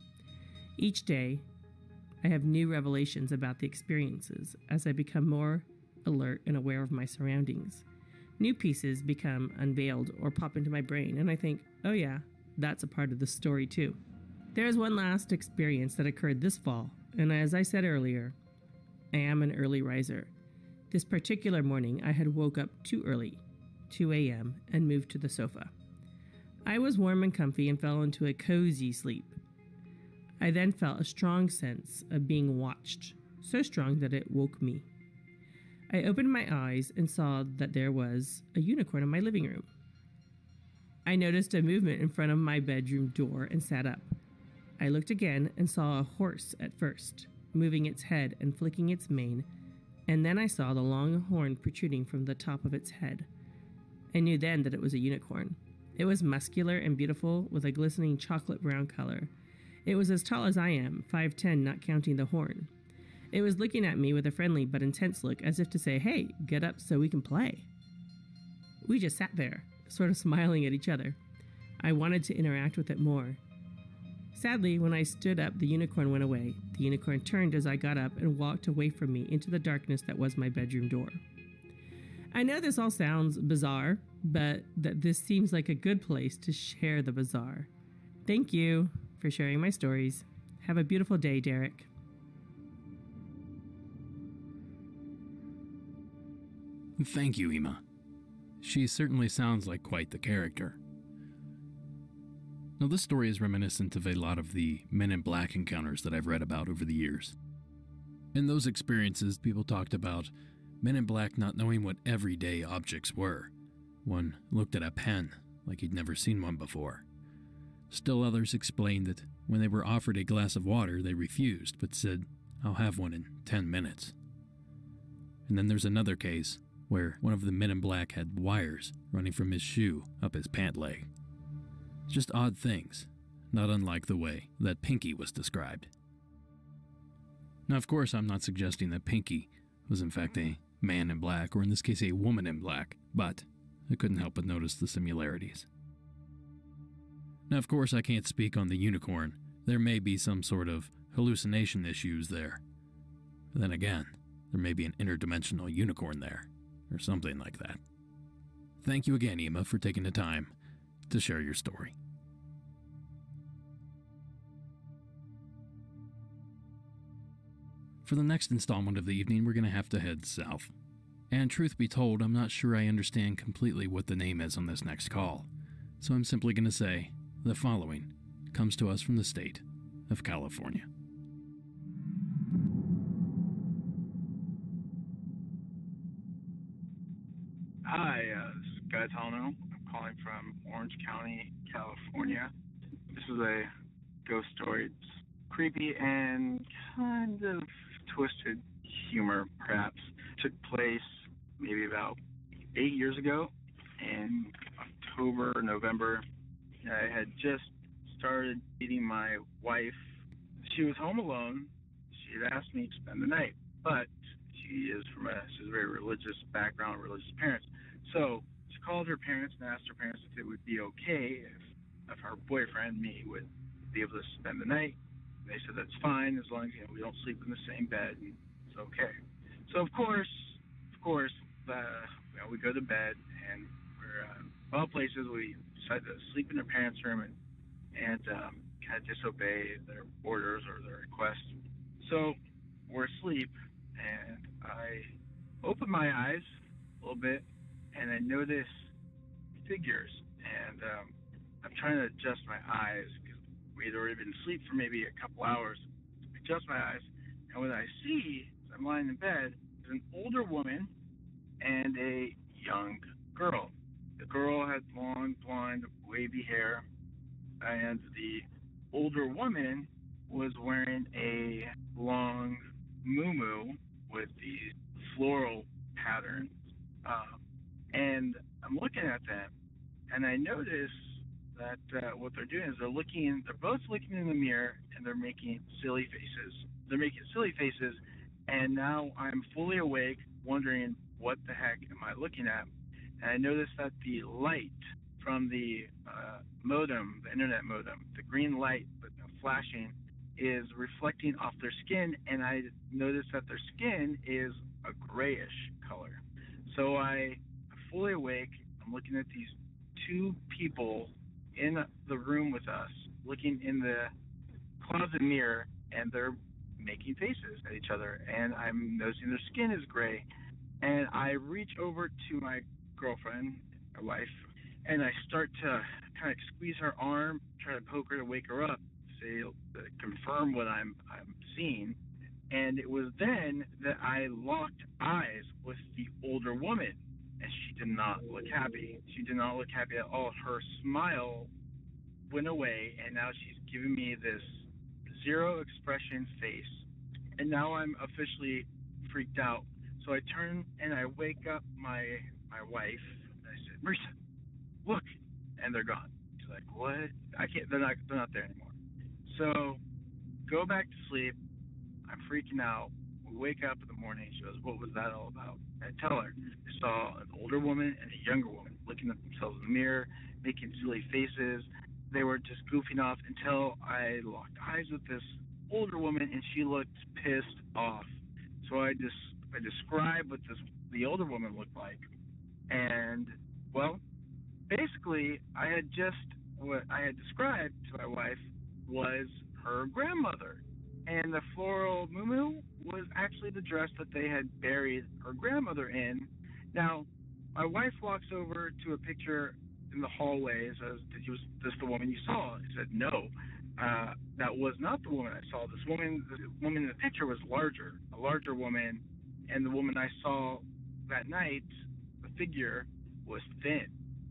Each day, I have new revelations about the experiences as I become more alert and aware of my surroundings. New pieces become unveiled or pop into my brain, and I think, oh yeah, that's a part of the story too. There is one last experience that occurred this fall, and as I said earlier, I am an early riser. This particular morning, I had woke up too early, 2 a.m., and moved to the sofa. I was warm and comfy and fell into a cozy sleep. I then felt a strong sense of being watched, so strong that it woke me. I opened my eyes and saw that there was a unicorn in my living room. I noticed a movement in front of my bedroom door and sat up. I looked again and saw a horse at first, moving its head and flicking its mane, and then I saw the long horn protruding from the top of its head. I knew then that it was a unicorn. It was muscular and beautiful with a glistening chocolate brown color. It was as tall as I am, 5'10", not counting the horn. It was looking at me with a friendly but intense look, as if to say, hey, get up so we can play. We just sat there, sort of smiling at each other. I wanted to interact with it more. Sadly, when I stood up, the unicorn went away. The unicorn turned as I got up and walked away from me into the darkness that was my bedroom door. I know this all sounds bizarre, but that this seems like a good place to share the bizarre. Thank you for sharing my stories. Have a beautiful day, Derek. Thank you, Ema. She certainly sounds like quite the character. Now, this story is reminiscent of a lot of the Men in Black encounters that I've read about over the years. In those experiences, people talked about Men in Black not knowing what everyday objects were. One looked at a pen like he'd never seen one before. Still others explained that when they were offered a glass of water, they refused, but said, I'll have one in 10 minutes. And then there's another case where one of the Men in Black had wires running from his shoe up his pant leg. Just odd things, not unlike the way that Pinky was described. Now, of course, I'm not suggesting that Pinky was in fact a man in black, or in this case a woman in black, but I couldn't help but notice the similarities. Now, of course, I can't speak on the unicorn. There may be some sort of hallucination issues there. But then again, there may be an interdimensional unicorn there, or something like that. Thank you again, Ema, for taking the time to share your story. For the next installment of the evening, we're going to have to head south. And truth be told, I'm not sure I understand completely what the name is on this next call. So I'm simply going to say the following comes to us from the state of California. Hi, this is Gaetano. I'm calling from Orange County, California. This is a ghost story. It's creepy and kind of twisted humor, perhaps. It took place maybe about 8 years ago in October, November. I had just started dating my wife. She was home alone. She had asked me to spend the night, but she's a very religious background, religious parents. So she called her parents and asked her parents if it would be okay if her boyfriend, me, would be able to spend the night. They said that's fine as long as we don't sleep in the same bed. And it's okay. So of course, we go to bed, and we're of all places we decide to sleep in their parents' room and kind of disobey their orders or their requests. So we're asleep, and I open my eyes a little bit, and I notice figures, and I'm trying to adjust my eyes because we had already been asleep for maybe a couple hours. I adjust my eyes, and what I see as I'm lying in bed is an older woman and a young girl. The girl had long, blonde, wavy hair, and the older woman was wearing a long muumuu with these floral patterns. And I'm looking at them, and I notice that what they're doing is they're both looking in the mirror, and they're making silly faces. They're making silly faces And now I'm fully awake, wondering what the heck am I looking at? And I noticed that the light from the modem, the internet modem, the green light flashing is reflecting off their skin, and I noticed that their skin is a grayish color. So I'm fully awake. I'm looking at these two people in the room with us, looking in the closet mirror, and they're making faces at each other, and I'm noticing their skin is gray. And I reach over to my girlfriend, my wife, and I start to kind of squeeze her arm, try to poke her to wake her up, to confirm what I'm seeing. And it was then that I locked eyes with the older woman, and she did not look happy. She did not look happy at all. Her smile went away, and now she's giving me this zero expression face. And now I'm officially freaked out. So I turn and I wake up my wife, and I said, "Marisa, look," and they're gone. She's like, "What? I can't. They're not there anymore." So go back to sleep. I'm freaking out. We wake up in the morning. She goes, "What was that all about?" I tell her I saw an older woman and a younger woman looking at themselves in the mirror, making silly faces. They were just goofing off until I locked eyes with this older woman, and she looked pissed off. So I described what the older woman looked like, and well, basically what I had described to my wife was her grandmother, and the floral muumuu was actually the dress that they had buried her grandmother in. Now, my wife walks over to a picture in the hallway and says, "Was this the woman you saw?" I said, "No, that was not the woman I saw. The woman in the picture was a larger woman, and the woman I saw that night, the figure, was thin."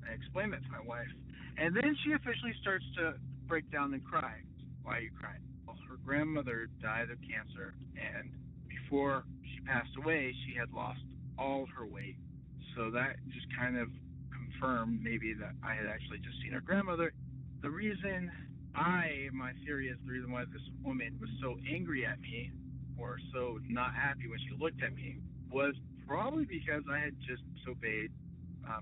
I explained that to my wife, and then she officially starts to break down and cry. "Why are you crying?" "Well, her grandmother died of cancer, and before she passed away, she had lost all her weight. So that just kind of confirmed maybe that I had actually just seen her grandmother." My theory is the reason why this woman was so angry at me, or so not happy when she looked at me, was probably because I had just disobeyed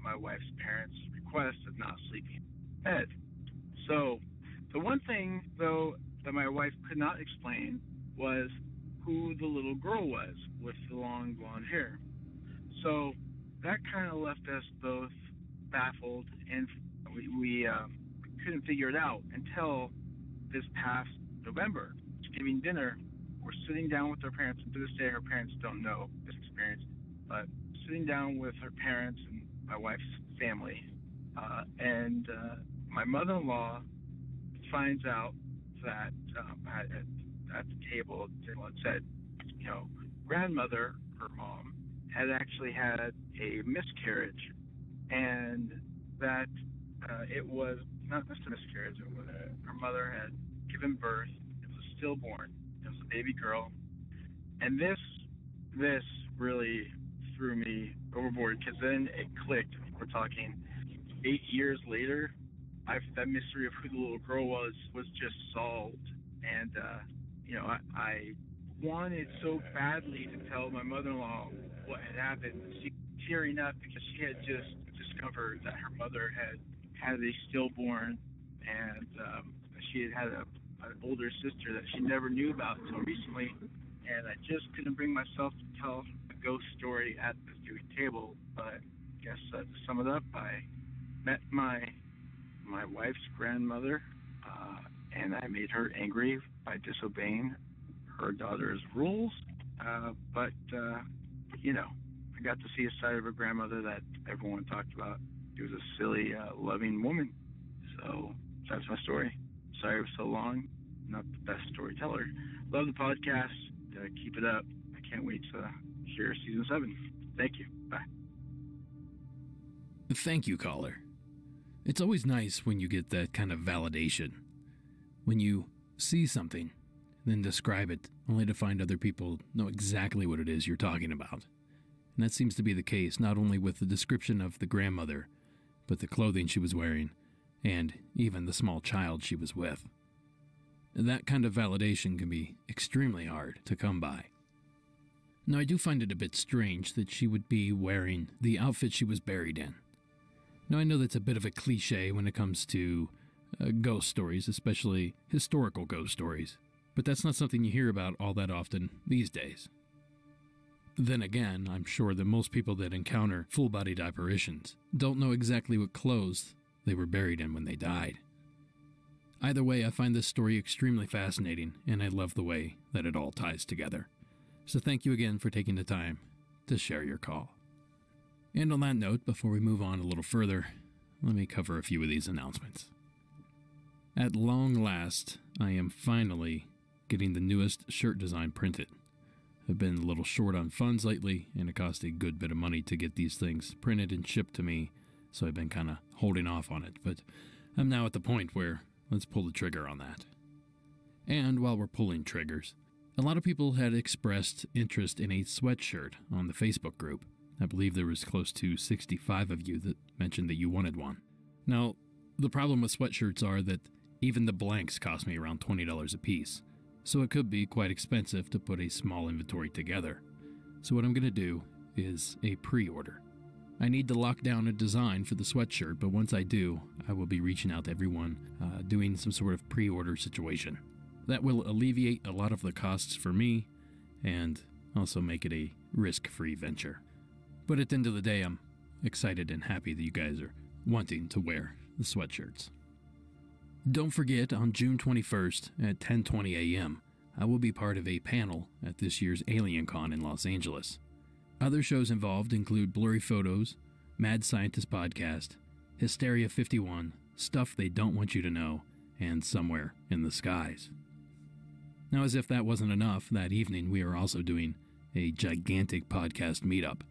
my wife's parents' request of not sleeping in bed. So the one thing, though, that my wife could not explain was who the little girl was with the long blonde hair. So that kind of left us both baffled, and we couldn't figure it out until this past November, Thanksgiving dinner. We're sitting down with her parents, and to this day her parents don't know this experience, but sitting down with her parents and my wife's family, and my mother-in-law finds out that at the table it said, grandmother, her mom, had actually had a miscarriage, and that it was not just a miscarriage. It was her mother had given birth. It was stillborn. It was a baby girl, and this really threw me overboard, because then it clicked. We're talking 8 years later. That mystery of who the little girl was just solved, and I wanted so badly to tell my mother-in-law what had happened. She was tearing up because she had just discovered that her mother had a stillborn, and she had an older sister that she never knew about until recently, and I just couldn't bring myself to tell a ghost story at the viewing table. But I guess to sum it up, I met my wife's grandmother, and I made her angry by disobeying her daughter's rules. But I got to see a side of her grandmother that everyone talked about. She was a silly, loving woman. So that's my story. Sorry it was so long. Not the best storyteller. Love the podcast. Keep it up. I can't wait to hear season 7. Thank you. Bye. Thank you, caller. It's always nice when you get that kind of validation. When you see something, then describe it, only to find other people know exactly what it is you're talking about. And that seems to be the case, not only with the description of the grandmother, but the clothing she was wearing, and even the small child she was with. That kind of validation can be extremely hard to come by. Now, I do find it a bit strange that she would be wearing the outfit she was buried in. Now, I know that's a bit of a cliche when it comes to ghost stories, especially historical ghost stories, but that's not something you hear about all that often these days. Then again, I'm sure that most people that encounter full-bodied apparitions don't know exactly what clothes they were buried in when they died. Either way, I find this story extremely fascinating, and I love the way that it all ties together. So thank you again for taking the time to share your call. And on that note, before we move on a little further, let me cover a few of these announcements. At long last, I am finally getting the newest shirt design printed. I've been a little short on funds lately, and it cost a good bit of money to get these things printed and shipped to me, so I've been kind of holding off on it, but I'm now at the point where let's pull the trigger on that. And while we're pulling triggers, a lot of people had expressed interest in a sweatshirt on the Facebook group. I believe there was close to 65 of you that mentioned that you wanted one. Now, the problem with sweatshirts are that even the blanks cost me around $20 a piece, so it could be quite expensive to put a small inventory together. So what I'm going to do is a pre-order. I need to lock down a design for the sweatshirt, but once I do, I will be reaching out to everyone, doing some sort of pre-order situation. That will alleviate a lot of the costs for me, and also make it a risk-free venture. But at the end of the day, I'm excited and happy that you guys are wanting to wear the sweatshirts. Don't forget, on June 21st at 10:20 a.m., I will be part of a panel at this year's AlienCon in Los Angeles. Other shows involved include Blurry Photos, Mad Scientist Podcast, Hysteria 51, Stuff They Don't Want You to Know, and Somewhere in the Skies. Now, as if that wasn't enough, that evening we are also doing a gigantic podcast meetup.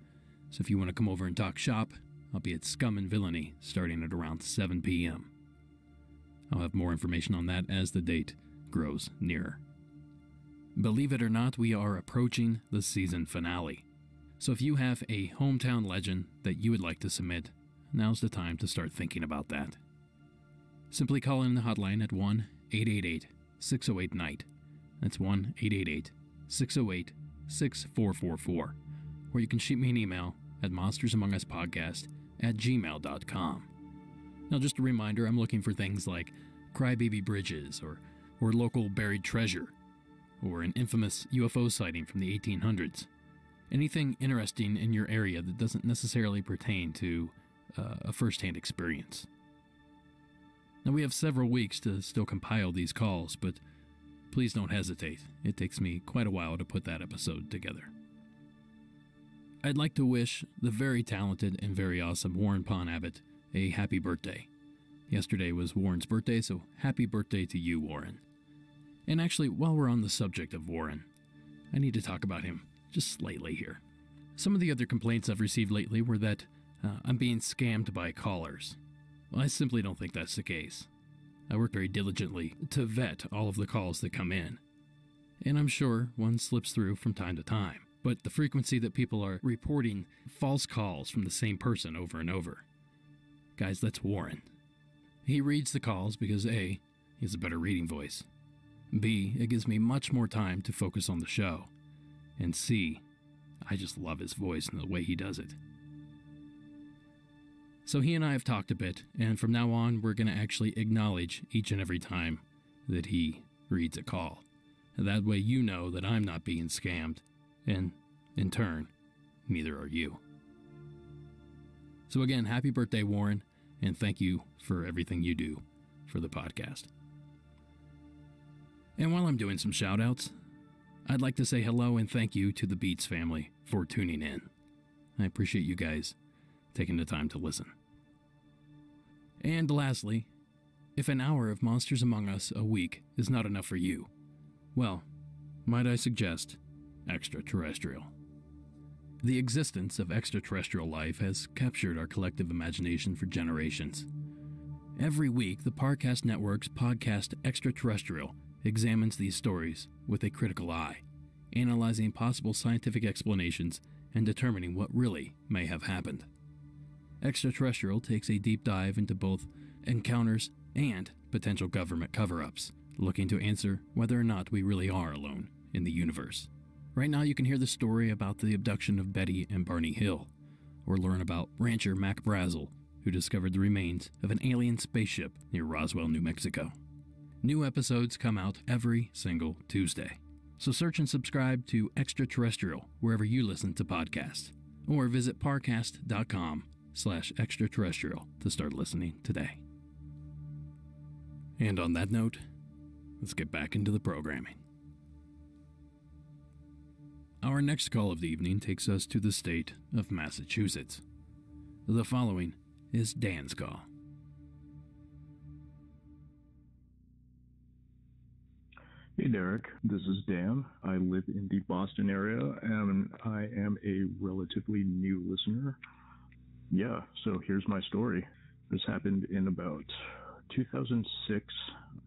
So if you want to come over and talk shop, I'll be at Scum and Villainy starting at around 7 p.m. I'll have more information on that as the date grows nearer. Believe it or not, we are approaching the season finale. So if you have a hometown legend that you would like to submit, now's the time to start thinking about that. Simply call in the hotline at 1-888-608-NIGHT. That's 1-888-608-6444. Or you can shoot me an email at monstersamonguspodcast@gmail.com. Now, just a reminder, I'm looking for things like crybaby bridges or local buried treasure or an infamous UFO sighting from the 1800s. Anything interesting in your area that doesn't necessarily pertain to a first-hand experience. Now, we have several weeks to still compile these calls, but please don't hesitate. It takes me quite a while to put that episode together. I'd like to wish the very talented and very awesome Warren Pond Abbott a happy birthday. Yesterday was Warren's birthday, so happy birthday to you, Warren. And actually, while we're on the subject of Warren, I need to talk about him just slightly here. Some of the other complaints I've received lately were that I'm being scammed by callers. Well, I simply don't think that's the case. I work very diligently to vet all of the calls that come in. And I'm sure one slips through from time to time. But the frequency that people are reporting false calls from the same person over and over. Guys, that's Warren. He reads the calls because A, he has a better reading voice. B, it gives me much more time to focus on the show. And C, I just love his voice and the way he does it. So he and I have talked a bit, and from now on, we're going to actually acknowledge each and every time that he reads a call. That way you know that I'm not being scammed, and in turn, neither are you. So again, happy birthday, Warren, and thank you for everything you do for the podcast. And while I'm doing some shout-outs, I'd like to say hello and thank you to the Beats family for tuning in. I appreciate you guys taking the time to listen. And lastly, if an hour of Monsters Among Us a week is not enough for you, well, might I suggest extraterrestrial. The existence of extraterrestrial life has captured our collective imagination for generations. Every week, the Parcast Network's podcast Extraterrestrial examines these stories with a critical eye, analyzing possible scientific explanations and determining what really may have happened. Extraterrestrial takes a deep dive into both encounters and potential government cover-ups, looking to answer whether or not we really are alone in the universe, Right now you can hear the story about the abduction of Betty and Barney Hill, or learn about rancher Mac Brazel, who discovered the remains of an alien spaceship near Roswell, New Mexico. New episodes come out every single Tuesday, so search and subscribe to Extraterrestrial wherever you listen to podcasts, or visit parcast.com/extraterrestrial to start listening today. And on that note, let's get back into the programming. Our next call of the evening takes us to the state of Massachusetts. The following is Dan's call. Hey Derek, this is Dan. I live in the Boston area and I am a relatively new listener. Yeah, so here's my story. This happened in about 2006.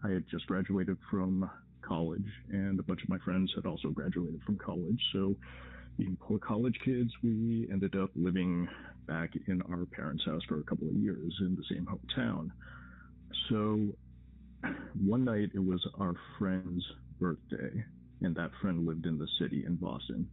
I had just graduated from college and a bunch of my friends had also graduated from college. So being poor college kids, we ended up living back in our parents' house for a couple of years in the same hometown. So one night it was our friend's birthday, and that friend lived in the city in Boston.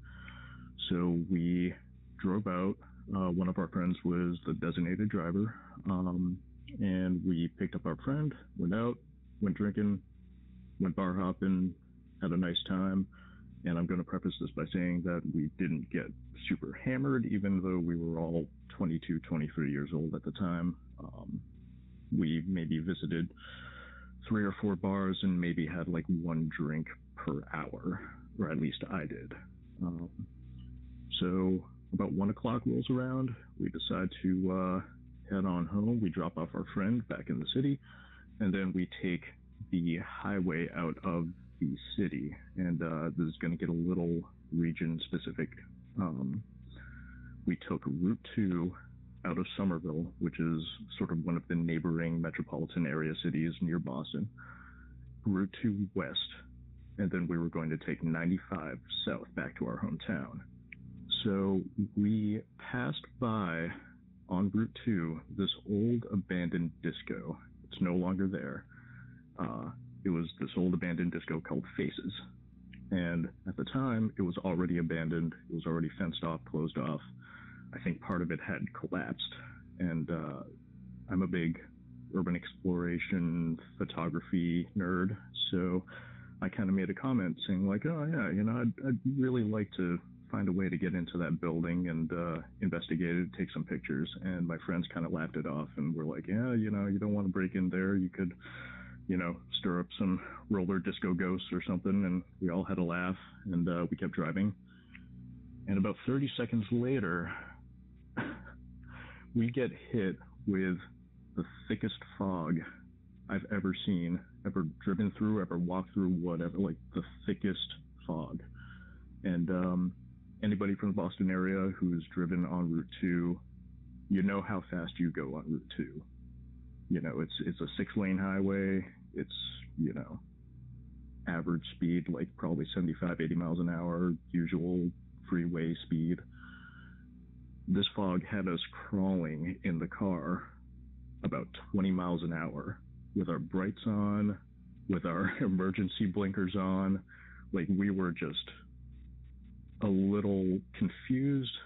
So we drove out. One of our friends was the designated driver, and we picked up our friend, went out, went drinking, went bar hopping, had a nice time. And I'm going to preface this by saying that we didn't get super hammered, even though we were all 22, 23 years old at the time. We maybe visited 3 or 4 bars and maybe had like 1 drink per hour, or at least I did. So about 1 o'clock rolls around, we decide to head on home. We drop off our friend back in the city, and then we take the highway out of the city. And this is going to get a little region specific. We took Route 2 out of Somerville, which is sort of one of the neighboring metropolitan area cities near Boston, Route 2 west, and then we were going to take 95 south back to our hometown. So we passed by, on Route 2, this old abandoned disco. It's no longer there. It was this old abandoned disco called Faces. And at the time, it was already abandoned. It was already fenced off, closed off. I think part of it had collapsed. And I'm a big urban exploration photography nerd. So I kind of made a comment saying like, oh yeah, you know, I'd really like to find a way to get into that building and investigate it, take some pictures. And my friends kind of laughed it off and were like, yeah, you know, you don't want to break in there. You could, you know, stir up some roller disco ghosts or something. And we all had a laugh, and we kept driving. And about 30 seconds later, we get hit with the thickest fog I've ever seen, ever driven through, ever walked through, whatever, like the thickest fog. And anybody from the Boston area who's driven on Route 2, you know how fast you go on Route 2. You know, it's a 6-lane highway. It's, you know, average speed, like probably 75, 80 miles an hour, usual freeway speed. This fog had us crawling in the car about 20 miles an hour with our brights on, with our emergency blinkers on. Like, we were just a little confused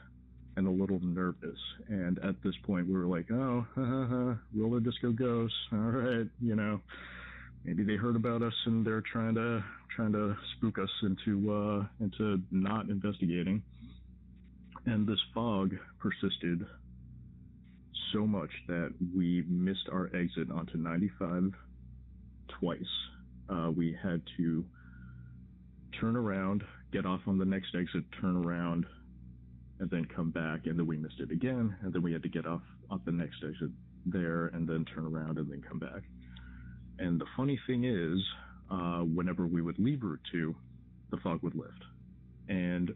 and a little nervous. And at this point we were like, oh, roller disco ghosts, all right, you know, maybe they heard about us and they're trying to spook us into not investigating. And this fog persisted so much that we missed our exit onto 95 twice. We had to turn around, get off on the next exit, turn around, and then come back, and then we missed it again, and then we had to get off the next exit there, and then turn around and then come back. And the funny thing is, whenever we would leave Route 2, the fog would lift. And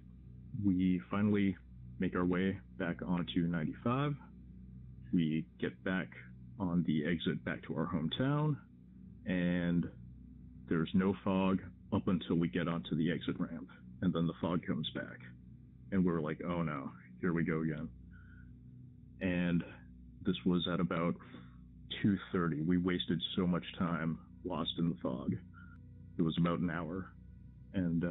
we finally make our way back onto 95. We get back on the exit back to our hometown, and there's no fog up until we get onto the exit ramp, and then the fog comes back. And we're like, oh no, here we go again. And this was at about 2:30. We wasted so much time lost in the fog. It was about an hour. And